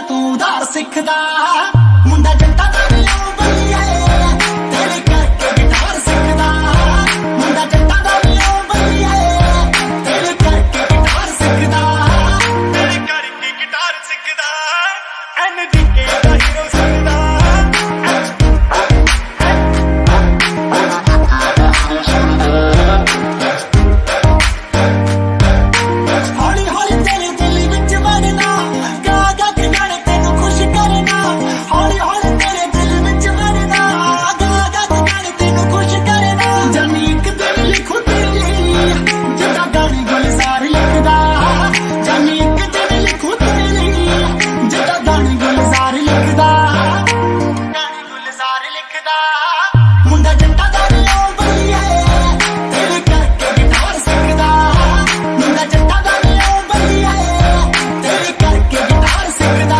ਤੂੰ ਉਧਾਰ ਸਿੱਖਦਾ ਮੁੰਡਾ ਜੱਟਾਂ ਦਾ ਲਿਓ ਬੱਲੀਏ ਤੇਰੇ ਕਰਕੇ ਗਿਟਾਰ ਸਿੱਖਦਾ ਮੁੰਡਾ ਜੱਟਾਂ ਦਾ ਲਿਓ ਬੱਲੀਏ ਤੇਰੇ ਕਰਕੇ ਗਿਟਾਰ ਸਿੱਖਦਾ
ਤੇਰੇ ਕਰਕੇ ਗਿਟਾਰ ਸਿੱਖਦਾ NDK ਦਾ ਹੀਰੋ ਸਿੱਖਦਾ
ਹੌਲੀ ਹੌਲੀ ਤੇਰੇ ਦਿਲ ਵਿੱਚ ਵੜਨਾ ਗਾ ਗਾ ਕੇ ਗਾਣੇ ਤੈਨੂੰ ਖੁਸ਼ ਕਰਨਾ ਹੌਲੀ ਹੌਲੀ ਤੇਰੇ ਦਿਲ ਵਿੱਚ ਵੜਨਾ ਗਾ ਗਾ ਕੇ ਗਾਣੇ ਤੈਨੂੰ ਖੁਸ਼ ਕਰਨਾ ਜਾਨੀ ਇੱਕ ਦਿਨ ਲਿਖੂ ਤੇਰੇ ਲਈ ਜਿੱਦਾਂ ਗਾਣੇ ਗੁਲਜ਼ਾਰ ਲਿਖਦਾ ਜਾਨੀ ਇੱਕ ਦਿਨ ਲਿਖੂ ਤੇਰੇ ਲਈ ਜਿੱਦਾਂ ਗਾਣੇ ਗੁਲਜ਼ਾਰ ਲਿਖਦਾ ਗਾਣੇ ਗੁਲਜ਼ਾਰ ਲਿਖਦਾ ਮੁੰਡਾ ਜੱਟਾਂ ਦਾ ਲਿਓ ਬੱਲੀਏ ਤੇਰੇ ਕਰਕੇ ਗਿਟਾਰ ਸਿੱਖਦਾ ਮੁੰਡਾ ਜੱਟਾਂ ਦਾ ਲਿਓ ਬੱਲੀਏ ਤੇਰੇ ਕਰਕੇ ਗਿਟਾਰ ਸਿੱਖਦਾ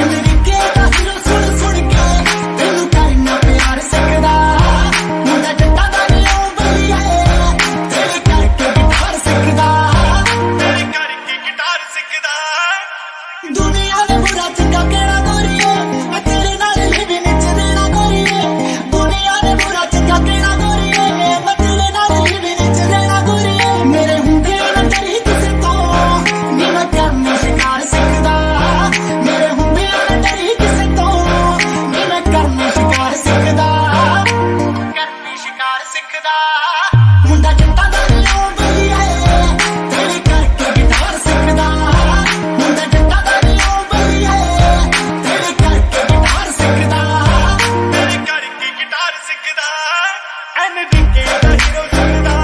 ਅਮਰੀਕੇ ਦਾ ਹੀਰੋ ਸੁਣ ਸੁਣ ਕੇ ਤੈਨੂੰ ਕਰਨਾ ਪਿਆਰ ਸਿੱਖਦਾ ਮੁੰਡਾ ਜੱਟਾਂ ਦਾ ਲਿਓ ਬੱਲੀਏ ਤੇਰੇ ਕਰਕੇ ਗਿਟਾਰ ਸਿੱਖਦਾ
ਤੇਰੇ ਕਰਕੇ ਗਿਟਾਰ ਸਿੱਖਦਾ
ਦੁਨੀਆ ਨੇ ਬੁਰਾ ਚੰਗਾ ਕਹਿਣਾ ਗੋਰੀਏ ਮੈਂ ਤੇਰੇ ਨਾਲ ਲਿਵੀ ਵਿੱਚ ਰਹਿਣਾ ਗੋਰੀਏ ਦੁਨੀਆ ਨੇ ਬੁਰਾ ਚੰਗਾ ਕਹਿਣਾ ਗੋਰੀਏ ਮੈਂ ਤੇਰੇ ਨਾਲ ਲਿਵੀ ਵਿੱਚ ਰਹਿਣਾ ਗੋਰੀਏ ਮੇਰੇ ਹੁੰਦੇ ਨਾ ਡਰੀ ਕਿਸੇ ਤੋਂ ਨੀ ਮੈਂ ਕਰਨਾ ਸ਼ਿਕਾਰ ਸਿੱਖਦਾ ਮੇਰੇ ਹੁੰਦੇ ਨਾ ਡਰੀ ਕਿਸੇ ਤੋਂ ਨੀ ਮੈਂ ਕਰਨਾ ਸ਼ਿਕਾਰ ਸਿੱਖਦਾ ਕਰਨਾ ਸ਼ਿਕਾਰ ਸਿੱਖਦਾ ਮੁੰਡਾ ਜੱਟਾਂ ਦਾ ਲਿਓ ਬੱਲੀਏ ਤੇਰੇ ਕਰਕੇ ਗਿਟਾਰ ਸਿੱਖਦਾ ਮੁੰਡਾ ਜੱਟਾਂ ਦਾ ਲਿਓ ਬੱਲੀਏ ਤੇਰੇ ਕਰਕੇ ਗਿਟਾਰ ਸਿੱਖਦਾ
ਤੇਰੇ ਕਰਕੇ ਗਿਟਾਰ ਸਿੱਖਦਾ NDK ਦਾ ਹੀਰੋ ਸਿੱਖਦਾ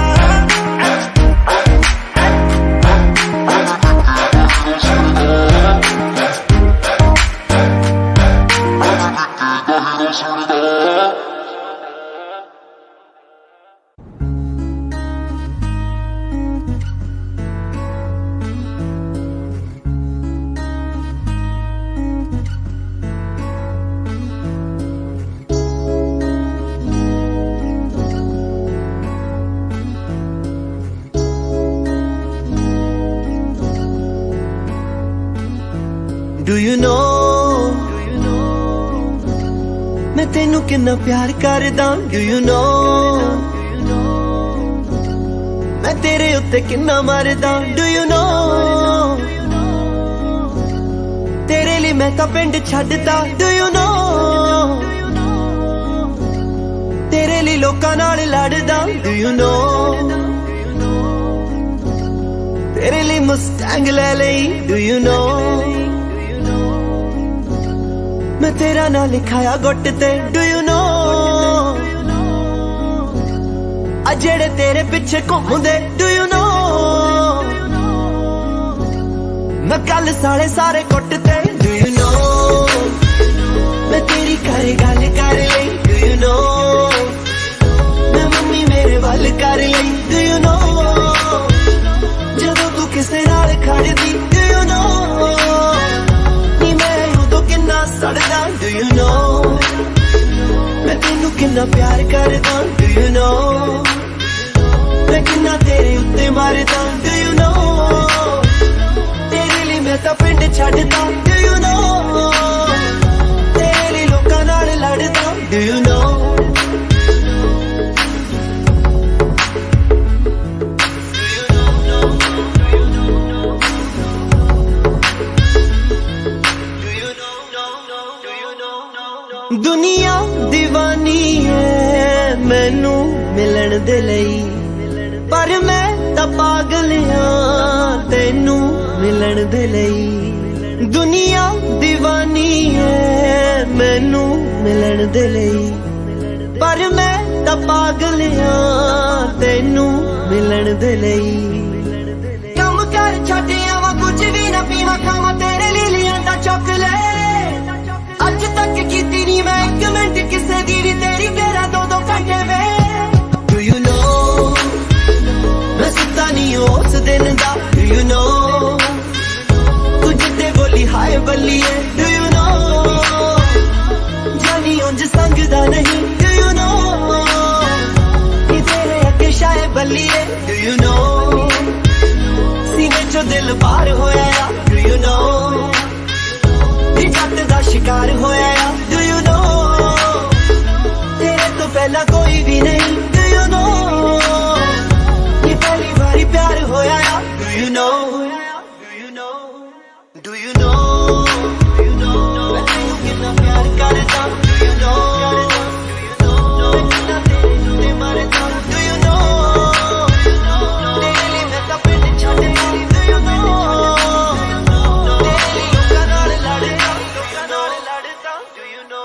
Do you know मैं तेनू किन्ना प्यार करदा Do you know मैं तेरे उत्ते किन्ना मरदा Do you know तेरे लिए मैं तां पिंड छड्डदा Do you know तेरे लिए लोकां नाल लड़दा Do you know तेरे लिए मुस्टैंग ले लई Do you know मैं तेरा ना लिखाया गुट ते डू यू नो आ जेड़े तेरे पीछे घूमदे डू यू नो मैं कल साले सारे कुट ते डू यू नो मैं तेरी घर गल कर लई डू यू नो मैं मम्मी मेरे वल कर लई डू यू नो जदों तू किसे नाल खड़दी डू यू नो सड़दा Do you know मैं तेनू किन्ना प्यार करदा Do you know मैं किन्ना तेरे उत्ते मरदा Do you know तेरे लिए मैं तां पिंड छड्डदा Do you know तेरे लिए लोकां नाल लड़दा Do you know दुनिया दीवानी है मैनू मिलन दे लई पर मैं तां पागल हां तैनू मिलन दे लई दुनिया दीवानी है मैनू मिलन दे लई पर मैं तां पागल हां तैनू मिलन दे लई कम कर छड्ड आवां कुछ भी ना पीवां खावां तेरे लिए लियांदा चॉकलेट अज तक कीती नी मैं एक मिनट किसे दी भी तेरी घेरा दो दो घंटे में Do you know मैं सुता नहीं उस दिन दा Do you know तू जिद्दे बोली हाय बल्लिए Do you know जानी उंज संगदा नहीं Do you know कि तेरे अगे शाय बल्लिए Do you know सीने चो दिल बाहर होया Do you know
नी जट दा शिकार होया आ डू यू नो तेरे तो पहला कोई भी नहीं डू यू नो ये पहली बारी प्यार होया आ do you know do you know मैं तेनू कितना प्यार करदा डू यू नो मैं कितना तेरे नाल मरदा डू यू नो तेरे लिए मैं तां पिंड छड्ड गई डू यू नो तेरे लिए लोकां नाल लड़दा डू यू नो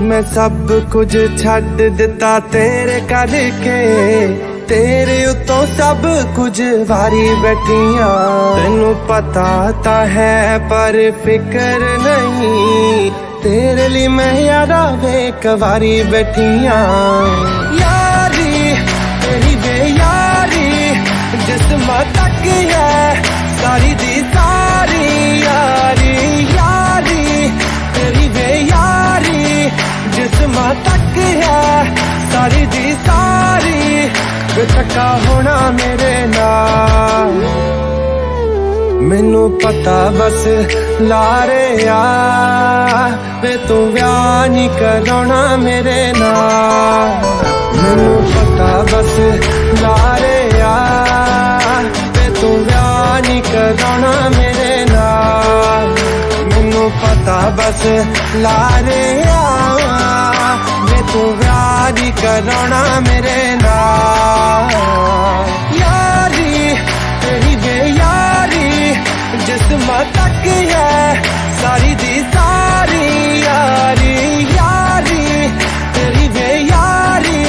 मैं सब कुछ छड्ड दिता तेरे करके तेरे उतों सब कुछ वारी बैठियां तेनू पता ता है पर फिक्र नहीं तेरे लिए मैं यारा वेक वारी बैठियां यारी तेरी बेयारी जिस्म तक है सारी दी सारी यारी यारी तेरी बेयारी जिस्म तक है सारी दी सारी बेतका होना मेरे नाल मैनू पता बस लारे आ वे तू ब्याह नहीं कराना मेरे नाल मैनू पता बस लारे आ वे तू ब्याह नहीं कराना मेरे नाल मैनू पता बस लारे आ वे तू ब्याह नहीं कराना मेरे नाल यारी तेरी बेयारी जिस्म तक है सारी दी सारी यारी यारी तेरी बेयारी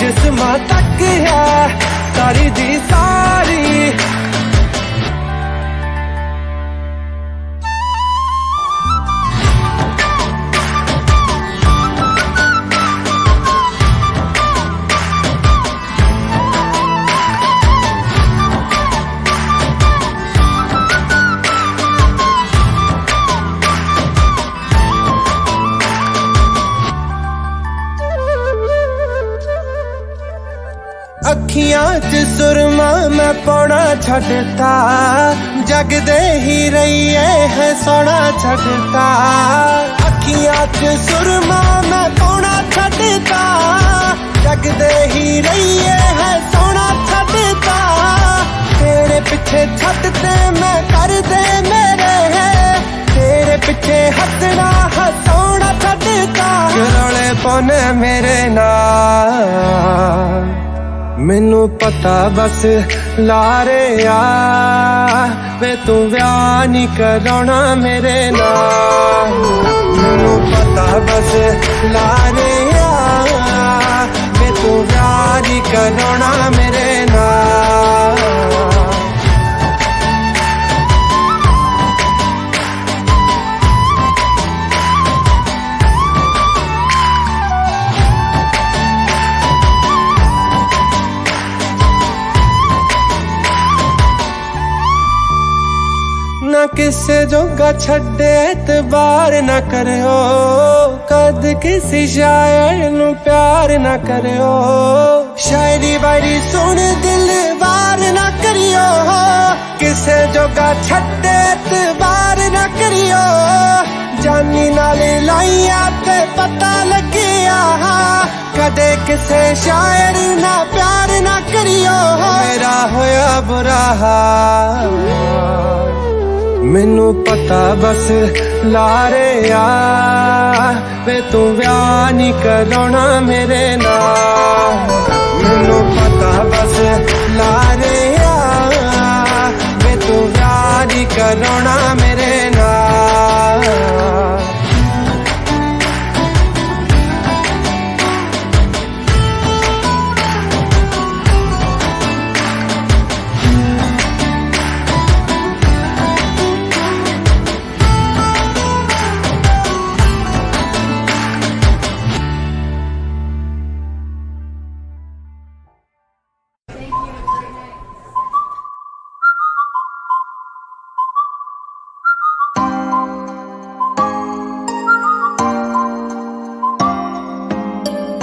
जिस्म तक है सारी दी सारी अखियां च सुरमा मैं पौना छड़ता जगदे ही रहिए है सोना छड़ता अखियां च सुरमा मैं पौना छड़ता जगदे ही रहिए है सोना छड़ता तेरे पीछे छड़ते मैं कर दे मेरे है तेरे पीछे हंसना हंसोना छड़ता रौले पौने मेरे नाल मैनू पता बस लारे आ वे तू ब्याह नहीं कराना मेरे नाल मैनू पता बस लारे आ वे तू ब्याह नहीं कराना मेरे नाल ना किसे जोगा छड़े एतबार ना करो कद किसी शायर नू प्यार ना करो शायरी वायरी सुन दिल बार ना करियो किसे जोगा छड़े एतबार ना करियो जानी नाले लाइया ते पता लगिया कदे किसे शायर ना प्यार ना करियो मेरा होया बुरा हाल मैनू पता बस लारे आ वे तू ब्याह नहीं कराना मेरे नाल मैनू पता बस लारे आ वे तू ब्याह नहीं कराना मेरे नाल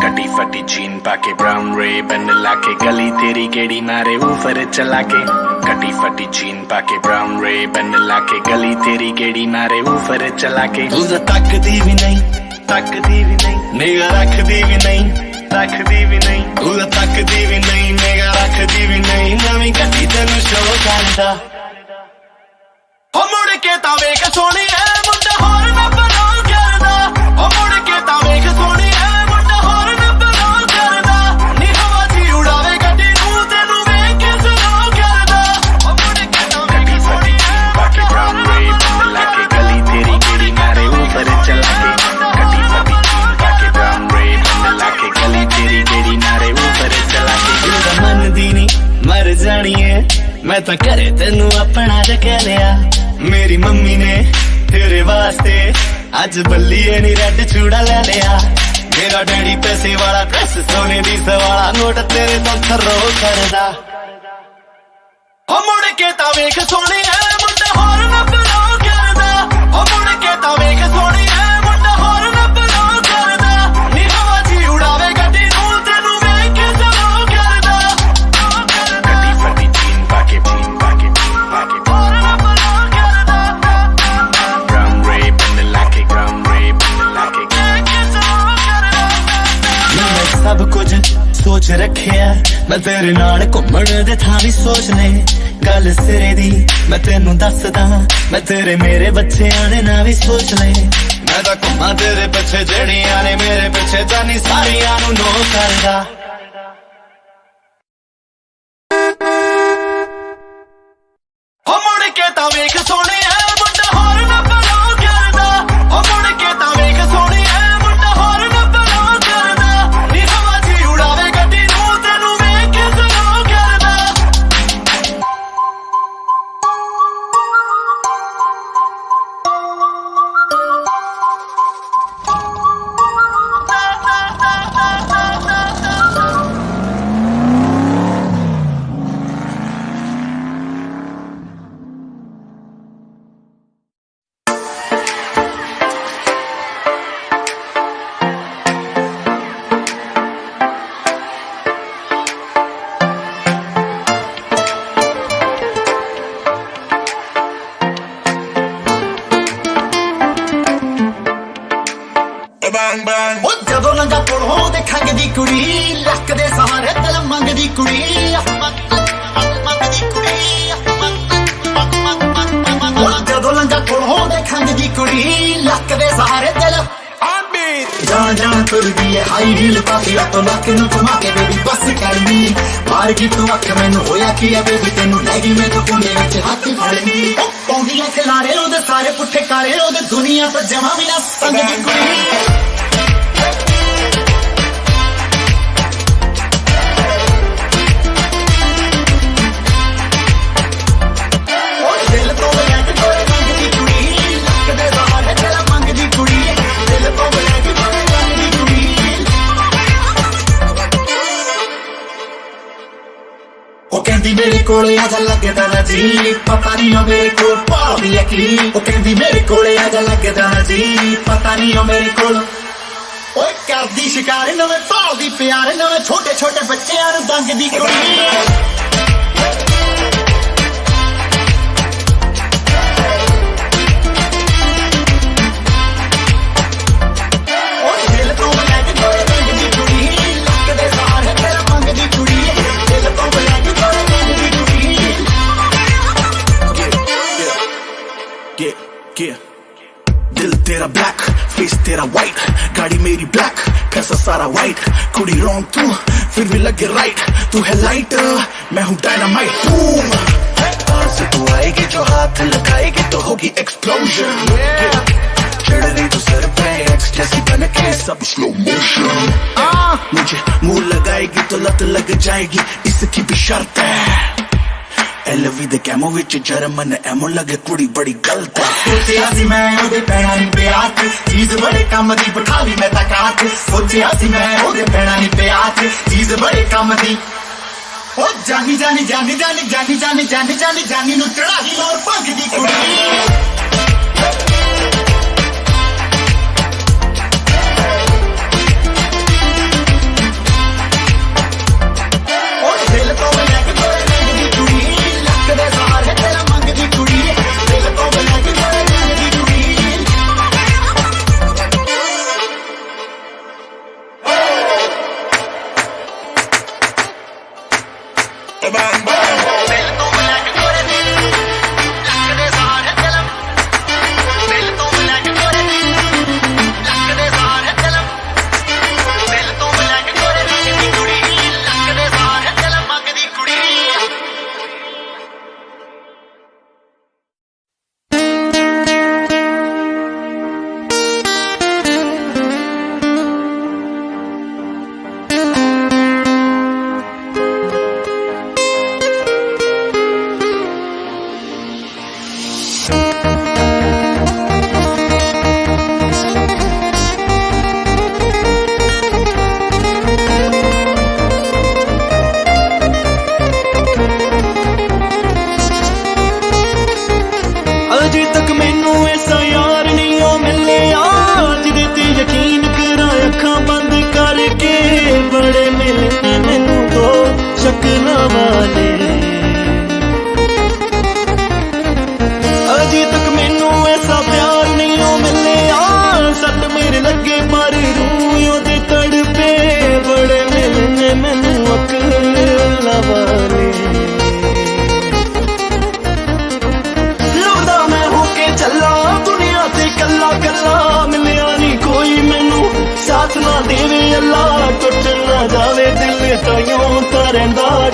कटी फटी जीन पाके ब्राउन रिबन लाके गली तेरी गेड़ी मारे ऊपर चला के कटी फटी जीन पाके ब्राउन रिबन लाके गली तेरी गेड़ी मारे ऊपर चला के
तू तो तकदी भी नहीं निगाह रखदी भी नहीं तू तो तकदी भी नहीं निगाह रखदी भी नहीं नवीं कटी तेनू शो करदा ओ मुड़ के तां वेख सोहणिया मुंडा होर ना बनो करदा ओ मुड़ के तां वेख सोहणिया मुंडा होर ना बनो करदा नी हवा दी उड़ावे गड्डी नू तेनू वेख के सनो करदा ओ मुड़ के तां वेख सोहणिया
पाके ब्राउन रिबन लाके गली तेरी गेड़ी मारे ऊपर चला के कटी फटी जीन पाके ब्राउन रिबन लाके गली तेरी गेड़ी मारे ऊपर चला के
मन दी नी मर जानी है मैं तो करे तेनू अपना रख लिया मेरी मम्मी ने तेरे वास्ते अज बल्लीए नी रेड चूड़ा ले लिया मेरा डैडी पैसे वाला ड्रेस सोने दी सवाला नोट तेरे तो थरो करदा ओ मुड़ के तां वेख सोहणिया मुंडा होर ना बनो करदा ओ मुड़ के तां वेख सोहणिया मुंडा होर ना बनो करदा नी हवा दी उड़ावे गड्डी नू तेनू वेख के सनो करदा
कटी फटी जीन पाके
होर ना बनो करदा
ब्राउन रिबन लाके
वेख के सनो करदा मैं सब कुछ सोच रखिया मैं तेरे नाल घुम्मण दे थां भी सोच ले गल सिरे दी मैं तेनू दसदा मैं तेरे मेरे बच्चेआं दे नां भी सोच ले मैं तां घुम्मां तेरे पिछे जेड़ियां ने मेरे पिछे जानी सारियां नू नो करदा ओ मुड़ के तां वेख सोहणिया मुंडा होर ना बनो करदा ओ मुड़ के तां वेख सोहणिया मुंडा होर ना बनो करदा नी हवा दी उड़ावे गड्डी नू तेनू वेख के सनो करदा
ਉਹ ਜਦੋਂ ਲੰਗਾ ਕੋਲੋਂ ਦੇਖਾਂਗੇ ਦੀ ਕੁੜੀ ਲੱਕ ਦੇ ਸਹਾਰੇ ਦਿਲ ਮੰਗਦੀ ਕੁੜੀ ਉਹ ਜਦੋਂ ਲੰਗਾ ਕੋਲੋਂ ਦੇਖਾਂਗੇ ਦੀ ਕੁੜੀ ਲੱਕ ਦੇ ਸਹਾਰੇ ਦਿਲ ਜਾਣ ਜਾਣ ਤੁਰਦੀ ਹੈ ਹਾਈ ਹੀਲ ਪਾ ਕੇ ਤੋਂ ਲੱਕ ਨੂੰ ਘੁਮਾ ਕੇ ਬੇਬੀ ਬਸ ਕਰਨੀ ਮਾਰ ਗਈ ਤੂੰ ਅੱਖ ਮੈਨੂੰ ਹੋਇਆ ਕੀ ਹੈ ਬੇਬੀ ਤੈਨੂੰ ਲੈ ਗਈ ਮੈਂ ਕੋਨੇ ਵਿੱਚ ਹੱਥ ਫੜਨੀ ਪੌਂਦੀਆਂ ਖਿਲਾਰੇ ਉਹਦੇ ਸਾਰੇ ਪੁੱਠੇ ਕਾਲੇ ਉਹਦੇ ਦੁਨੀਆ ਤੋਂ ਜਮਾ ਵੀ ਨਾ ਸੰਗਦੀ ਕੁੜੀ ਕਹਿੰਦੀ ਮੇਰੇ ਕੋਲੇ ਆ ਜਾ ਲੱਗਦਾ ਨਾ ਜੀ ਪਤਾ ਨਹੀਂ ਉਹ ਮੇਰੇ ਕੋਲ ਭਾਲਦੀ ਆ ਕੀ ਉਹ ਕਹਿੰਦੀ ਮੇਰੇ ਕੋਲੇ ਆ ਜਾ ਲੱਗਦਾ ਨਾ ਜੀ ਪਤਾ ਨਹੀਂ ਉਹ ਮੇਰੇ ਕੋਲ ਓਏ ਕਰਦੀ ਸ਼ਿਕਾਰ ਨਵੇਂ ਭਾਲਦੀ ਪਿਆਰ ਨਵੇਂ ਛੋਟੇ ਛੋਟੇ ਬੱਚਿਆਂ ਨੂੰ ਦੰਗਦੀ ਕੁੜੀ दिल तेरा ब्लैक फेस तेरा वाइट गाड़ी मेरी ब्लैक पैसा सारा वाइट कुड़ी रॉन्ग तू फिर भी लगे राइट तू है लाइट मैं हूँ डायनामाइट बूम कहाँ से तू आएगी जो हाथ लगाएगी तो होगी एक्सप्लोजन चढ़ रही तू सर पे एक्सटेसी बन के सब स्लो मोशन मुझे मुंह लगाएगी तो लत लग जाएगी इसकी भी शर्त है LV ਦੇ ਕੈਮੋ ਵਿੱਚ ਜਰਮਨ ਐਮੋ ਲੱਗੇ ਕੁੜੀ ਬੜੀ ਗਲਤ ਹੈ ਸੋਚਿਆ ਸੀ ਮੈਂ ਉਹਦੇ ਪੈਣਾ ਨਹੀਂ ਪਿਆ ਚੀਜ਼ ਬੜੇ ਕੰਮ ਦੀ ਬਿਠਾ ਲਈ ਮੈਂ ਤਾਂ ਕਾਟ ਸੋਚਿਆ ਸੀ ਮੈਂ ਉਹਦੇ ਪੈਣਾ ਨਹੀਂ ਪਿਆ ਚੀਜ਼ ਬੜੇ ਕੰਮ ਦੀ ਉਹ ਜਾਨੀ ਜਾਨੀ ਜਾਨੀ ਜਾਨੀ ਜਾਨੀ ਜਾਨੀ ਜਾਨੀ ਜਾਨੀ ਜਾਨੀ ਨੂੰ ਚੜਾਹੀ ਲੋਰ ਭੰਗ ਦੀ ਕੁੜੀ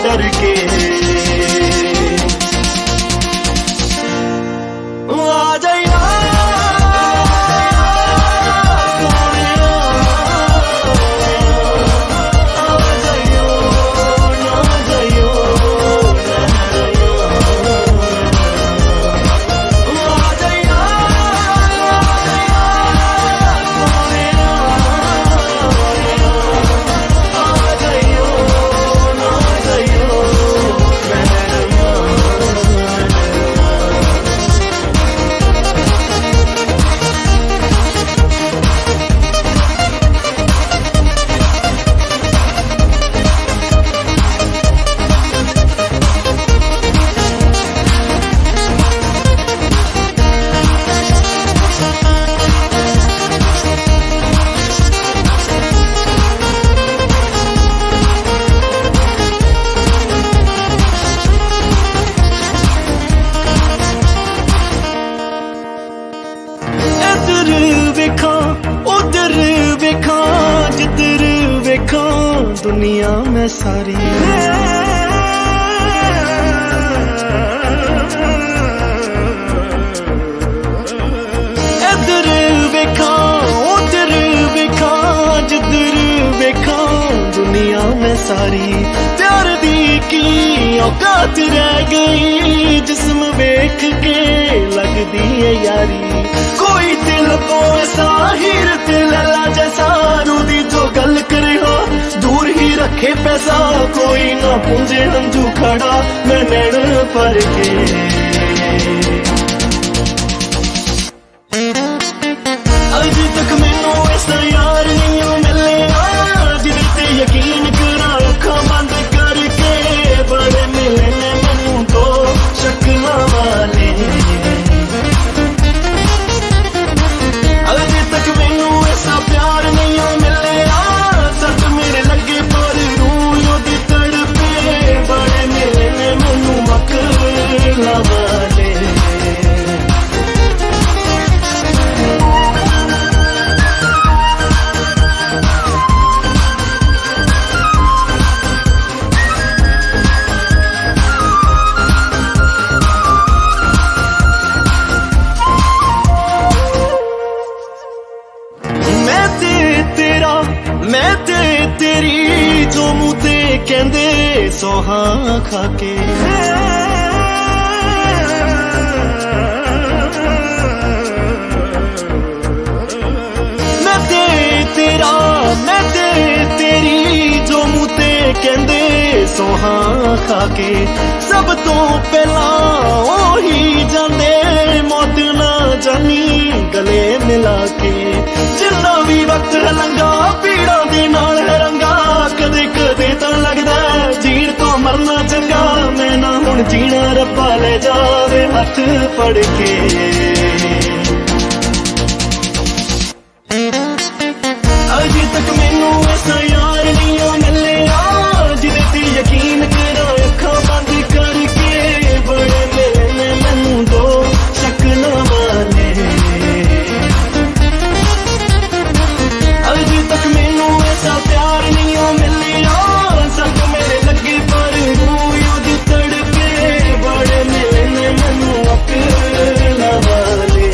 डर के आ जाइया दुनिया में सारी इधर वेखा उधर वेखा जिधर वेखा दुनिया में सारी प्यार दी की औकात रह गई जिस्म वेख के लगदी है यारी कोई दिल को ऐसा हीर दिल जैसा रूदी जो गल करे हो दूर ही रखे पैसा कोई ना पूंजे हंजू खड़ा मैं नैन पर के अज तक मैनू ऐसा यार नहीं मिले जिदे ते यकीन करा अखां बंद करके बड़े मिले ने मैनू तो शक्लां वाले अज तक मैनू ऐसा प्यार नहीं मिले सच मेरे लगे पर रूह दी तड़पे बड़े मिले ने मैनू मकला वाले मैं ते तेरी जो मुँह ते कहंदे सोहा खाके मैं ते तेरा मैं ते तेरी जो मुँह ते कहंदे सोहा खाके सब तो पहला ओही जांदे मौत ना जानी गले मिला के जिन्ना भी वक्त लंघा पीड़ा दे नाल रंगा कदे कदे तां लगदा जीण तो मरना चंगा मैं ना हुण जीना रब्बा ले जावे हथ फड़ के अज तक मैनू ऐसा यार नहीं मिले जिदे ते यकीन करा अखां बंद करके बड़े मिले ने मैनू दो शक्लां वाले अज तक मैनू ऐसा प्यार नहीं मिले सब मेरे लगे पर रूह दी तड़पे बड़े मिले ने मैनू अकेला वाले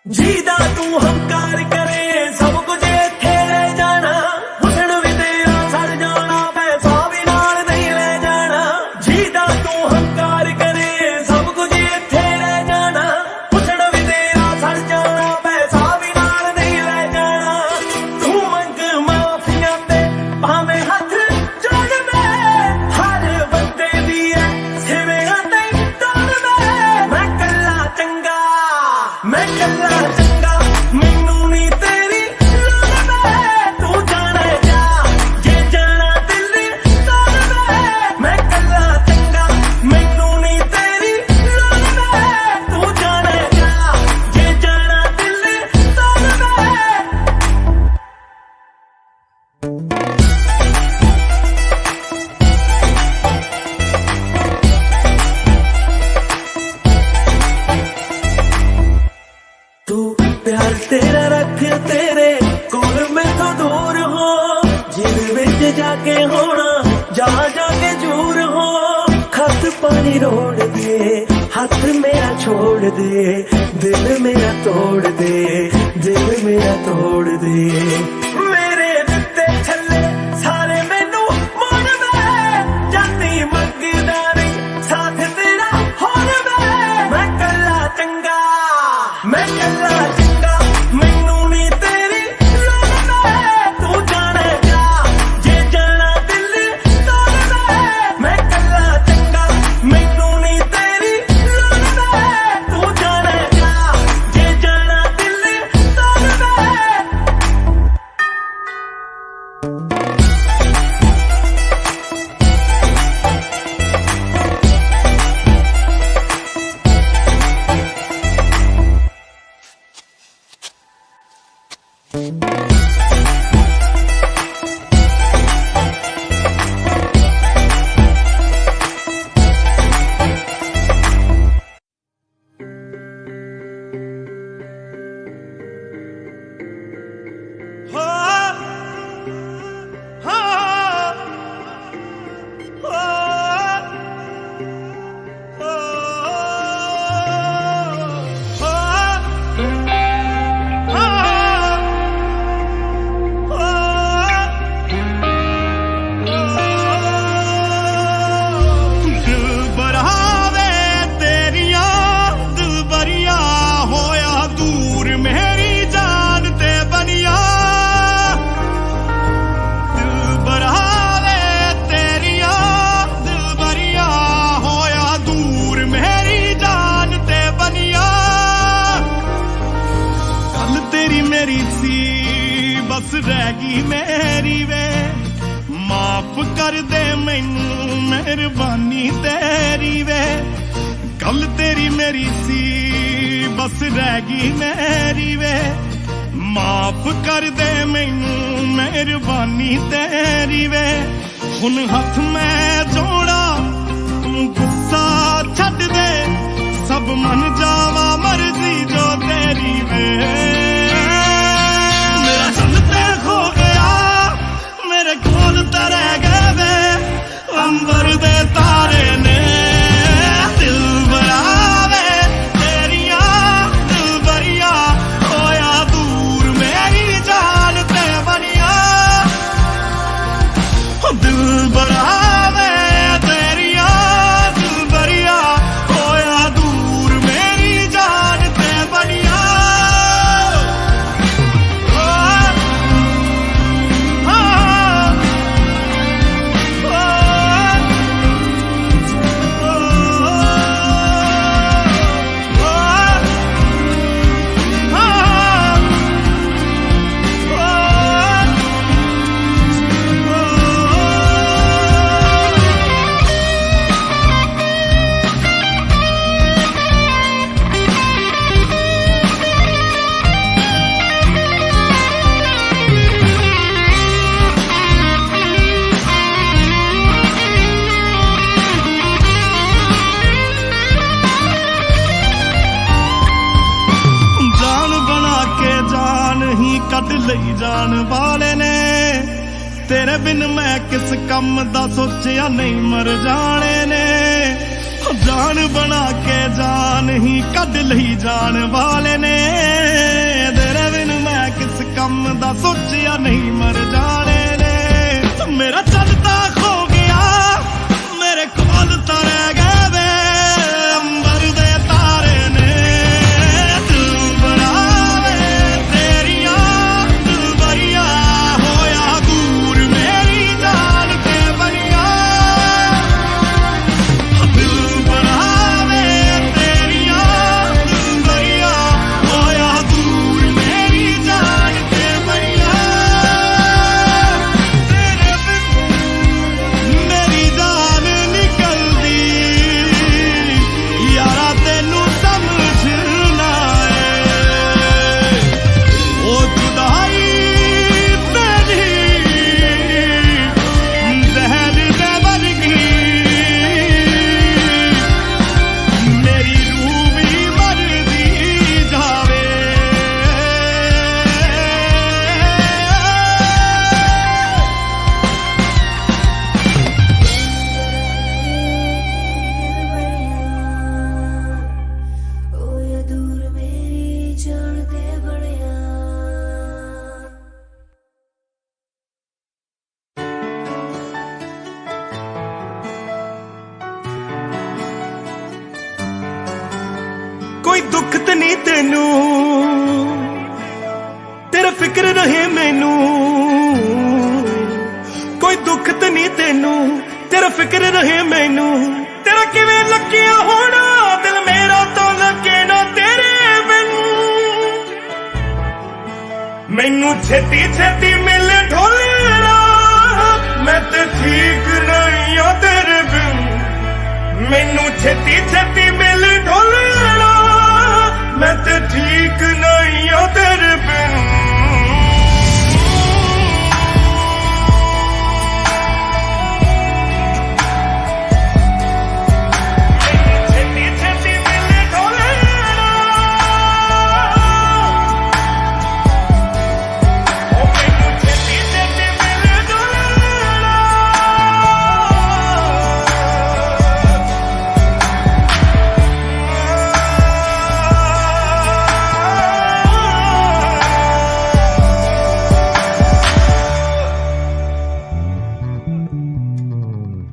जीदा तू हंकार करे सब कुछ इत्थे रह जाना हुस्न भी तेरा सड़ जाना पैसा भी नाल नहीं ले जाना जीदा तू हंकार करे सब कुछ इत्थे रह जाना हुस्न भी तेरा सड़ जाना पैसा भी नाल नहीं ले जाना तू मंग माफिया दे भावे हाथ जोड़ दे हर बंदे दी है सेवेगा नहीं तोड़ दे मैं कल्ला चंगा मैं कल्ला चंगा मैनू नी तेरी लोड़ वे तू जाने जा जे जाना दिल तोड़ वे मैं कल्ला चंगा मैनू नी तेरी लोड़ वे तू जाने जा जे जाना दिल तोड़ वे तू प्यार तेरा रख तेरे कोल मैं तो दूर हो जिद विच जाके होना जा जाके दूर हो खत पानी रोड़ दे हाथ मेरा छोड़ दे दिल मेरा तोड़ दे दिल मेरा तोड़ दे मेरे दिते छल्ले सारे मैनू मोड़ दे जानी मंगदा नहीं साथ तेरा होड़ दे मैं कल्ला चंगा मैं कल्ला चंगा मैनू नी तेरी लोड़ वे तू जाने जा जे जाना दिल तोड़ वे मैं कल्ला चंगा मैनू नी तेरी लोड़ वे तू जाने जा जे जाना दिल तोड़ वे बस रह गई मेरी वे माफ कर दे मैनू मेहरबानी तेरी वे गल तेरी मेरी सी बस रह गई मेरी वे माफ कर दे मैनू मेहरबानी तेरी वे हुन हथ मैं जोड़ा तू गुस्सा छड्ड दे सब मन जावा मर्जी जो तेरी वे मेरा दिल ते खो गया मेरे कोल ते रह गए वे अंबर दे तारे ने दिल बरावे तेरिया दिल बरिया होया दूर मेरी जान ते बनिया दिल बरावे तेरिया दिल बरिया होया दूर मेरी जान ते बनिया कट लई जान वाले ने तेरे बिन मैं किस कम दा सोचिया नहीं मर जाने ने जान बना के जान ही कद लई जान वाले ने तेरे बिन मैं किस कम दा सोचिया नहीं मर जाने ने मेरा चलता खो गया मेरे कोल तो रह गए वे अंबर दे तारे ने तू बनावे तेरिया दिल बरिया होया दूर मेरी जान के बरिया दिल बनावे तेरिया दिल बरिया होया दूर मेरी जान के बरिया तेरे बिन मेरी जान निकलदी यारा तेनू समझ ना आए ओ जुदाई तेरी जहर दे वर्गी मेरी रूह भी मरदी जावे
दूर मेरी जान के बड़िया
कोई दुख ते नहीं तेनू तेरा फिक्र रहे मैनू कोई दुख ते नहीं तेनू तेरा फिक्र रहे मैनू तेरा किवें लगिया होना दिल मेरा तो लगे ना तेरे बिन मैनू छेती छेती मिल ढोलेरा मैं ते ठीक नहीं आ तेरे बिन मैनू छेती छेती मिल ढोलेरा मैं ते ठीक नहीं आ तेरे बिन छेती छेती मिल ढोलेरा ओ मैनू छेती छेती मिल ढोलेरा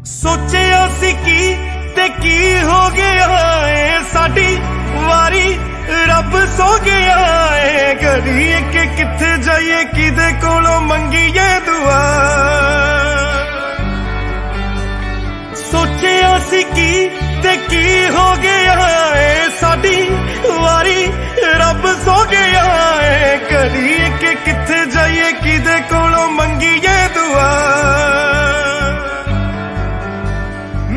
सोचिया सी की ते की हो गया है साडी वारी रब सो गया है घड़ी के किथे जाइए किदे कोलों मंगीए दुआ सोचिया सी की ते की हो गया है साडी वारी रब सो गया है घड़ी के किथे जाइए किदे कोलों मंगीए दुआ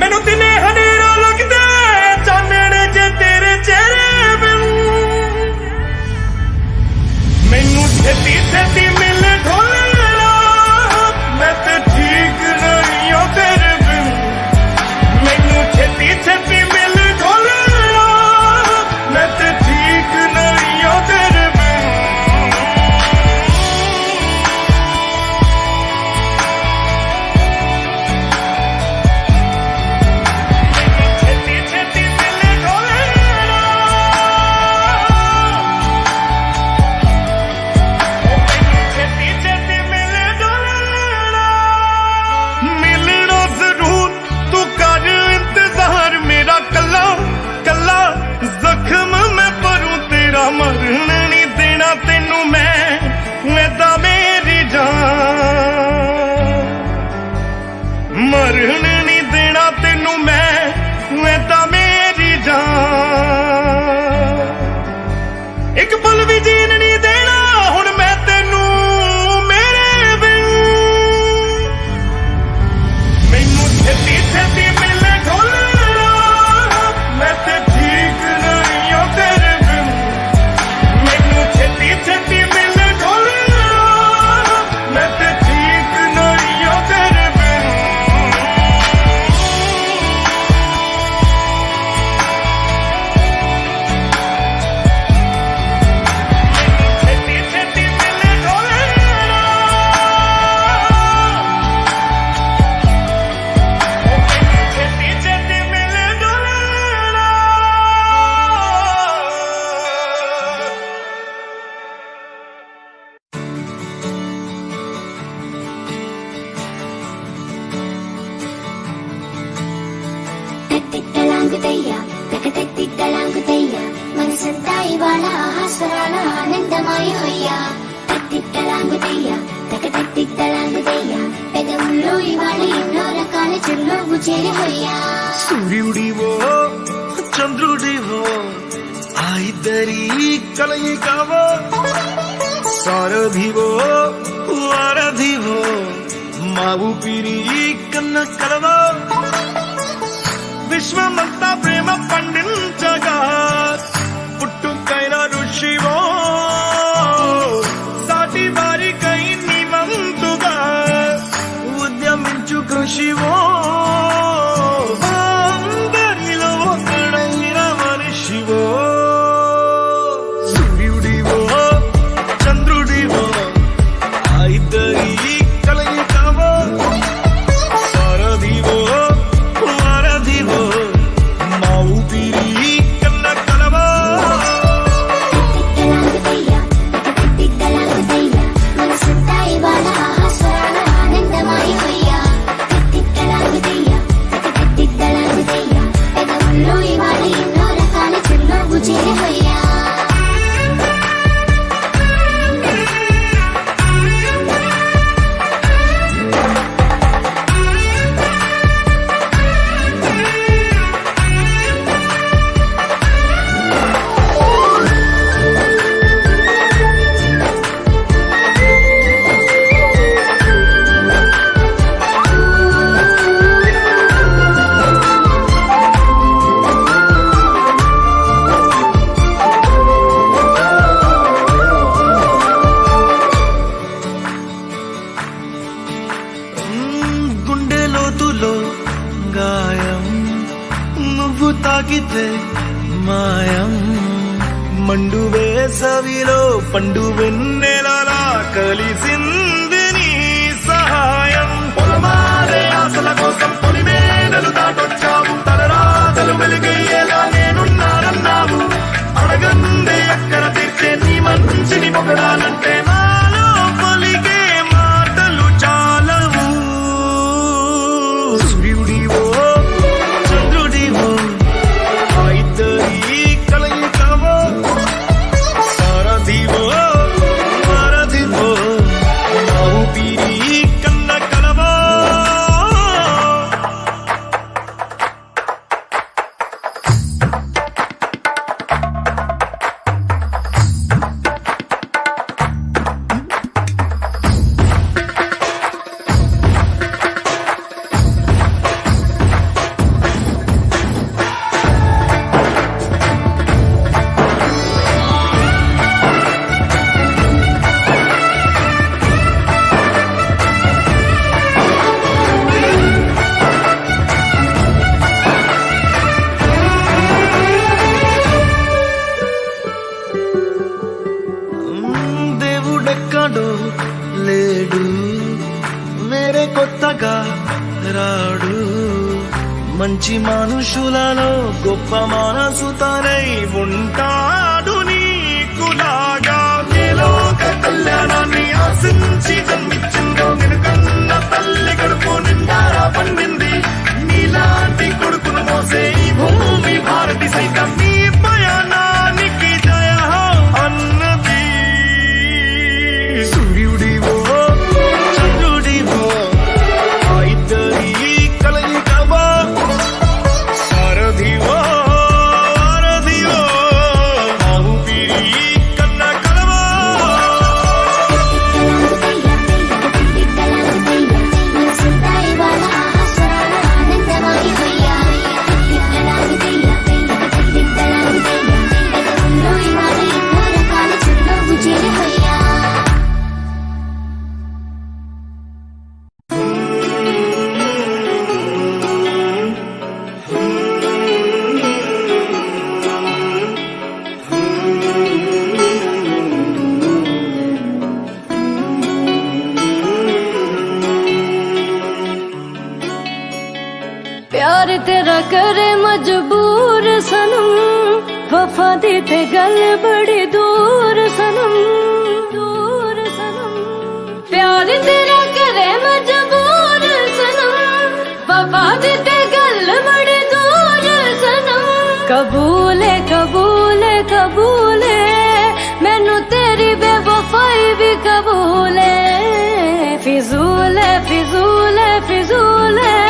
मैनू दिने हनेरा लगदा चानण जे तेरे चेहरे बिन मैनू छेती छेती मिल ढोलेरा मैं ते ठीक नहीं आ तेरे बिन मैनू छेती छेती मिल ढोलेरा मैं ते ठीक नहीं आ तेरे बिन छेती छेती मिल ढोलेरा ओ मैनू
చిరునవ్వు చేరిపోయా
సూర్యుడివో చంద్రుడివో ఆ ఇద్దరి కలయికవో సారథివో వారధివో మా ఊపిరి కన్న కలవో విశ్వమంతా ప్రేమ పండించగా పుట్టుకైన ఋషివో సాటి వారికై నివంతుగా ఉద్యమించు కృషివో అందరిలో ఒకడైన మనిషివో సూర్యుడివో చంద్రుడివో ఆ ఇద్దరి కలయికవో సారథివో వారధివో మా ఊపిరి కన్న కలవో
తిక్కలాగుతయ్యా మనసంతా ఇవాళ ఆస్వరాల ఆనందమాయిపోయా తిక్కలాగుతయ్యా పెదవుల్లో ఇవాళ ఎన్నో రకాల చిరునవ్వు చేరిపోయా
గుండె లోతులో గాయం నువ్వు తాకితే మాయం మండు వేసవిలో పండు వెన్నెలలా కలిసింది నీ సహాయం పొలమారే ఆశల కోసం పొలిమేనలు దాటొచ్చావు తలరాతలు వెలుగయ్యేలా నేనున్నానన్నావు అడగందే అక్కర తీర్చే నీ మంచిని పొగడాలంటే నాలో పలికే మాటలు చాలవు సూర్యుడివో చంద్రుడివో ఆ ఇద్దరి కలయికవో సారథివో వారధివో మా ఊపిరి కన్న కలవో దేవుడెక్కడో లేడు వేరే కొత్తగా రాడు మంచి మనుషులలో గొప్ప మనసు తనై ఉంటాడు నీకులాగా లోక కళ్యాణాన్ని ఆశించి జన్మించిందో నిన్నుకన్న తల్లి కడుపు నిండారా పండింది నీలాంటి కొడుకును మోసే ఈ భూమి భారతి సైతం నీ పయనానికి జయ అన్నది సూర్యుడివో చంద్రుడివో ఆ ఇద్దరి కలయికవో సారథివో వారధివో మా ఊపిరి కన్న కలవో
మనసంతా ఇవాళ ఆస్వరాల ఆనందమాయిపోయా పెదవుల్లో ఇవాళ ఎన్నో రకాల చిరునవ్వు చేరిపోయా
प्यार तेरा करे मजबूर सनम वफा दी ते गल बड़ी दूर सनम प्यार तेरा करे मजबूर सनम वफा दी ते गल बड़ी दूर सनम कबूल है कबूल है कबूल है मैनू तेरी बेवफाई भी कबूल है फिजूल है फिजूल है फिजूल है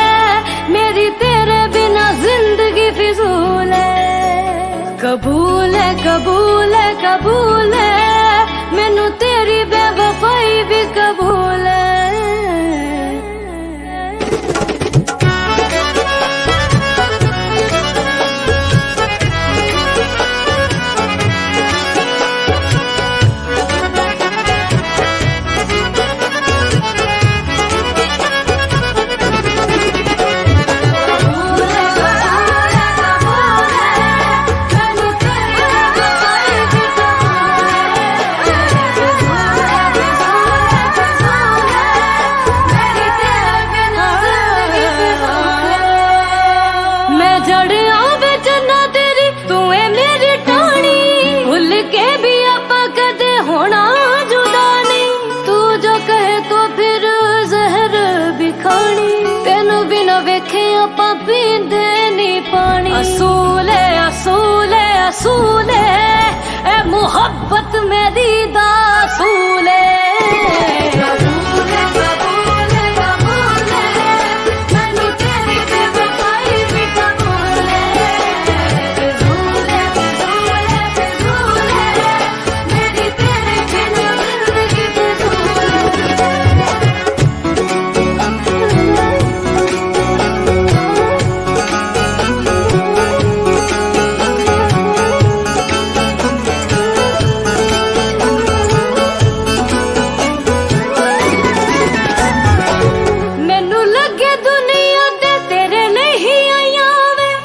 आपा पींदे नी पानी। असूल है असूल है असूल है ए मुहब्बत मेरी दा असूल है।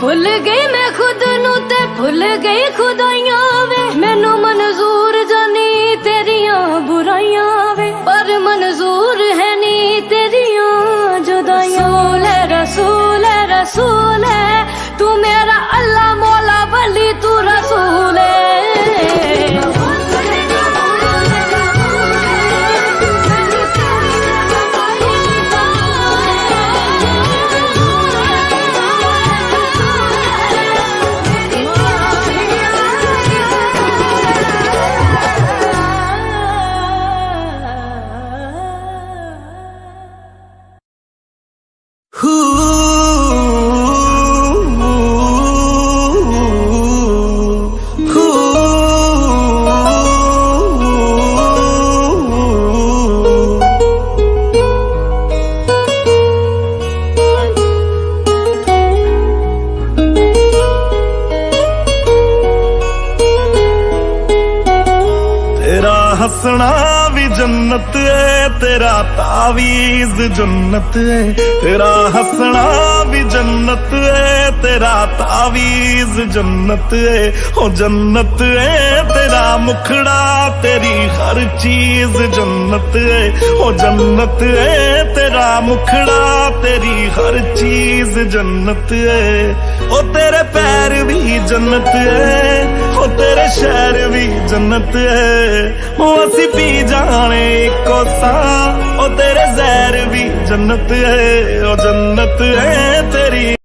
भुल गई मैं खुद नू ते भुल गई खुदाइयां वे। मैनू मंजूर जानी तेरियां बुराइयां वे, पर मंजूर है नी तेरियां जुदाइयां। रसूल है रसूल है तू मेरा अल्लाह मौला वली तू रसूल है।
हंसना भी जन्नत है तेरा तावीज जन्नत है। तेरा हंसना भी जन्नत है तेरा तावीज जन्नत है। ओ जन्नत है तेरा मुखड़ा तेरी हर चीज जन्नत है। ओ जन्नत है तेरा मुखड़ा तेरी हर चीज जन्नत है। ओ तेरे पैर भी जन्नत है ओ तेरे शहर भी जन्नत है। ओ असी पी जाने को सा ओ तेरे जहर भी जन्नत है। ओ जन्नत है तेरी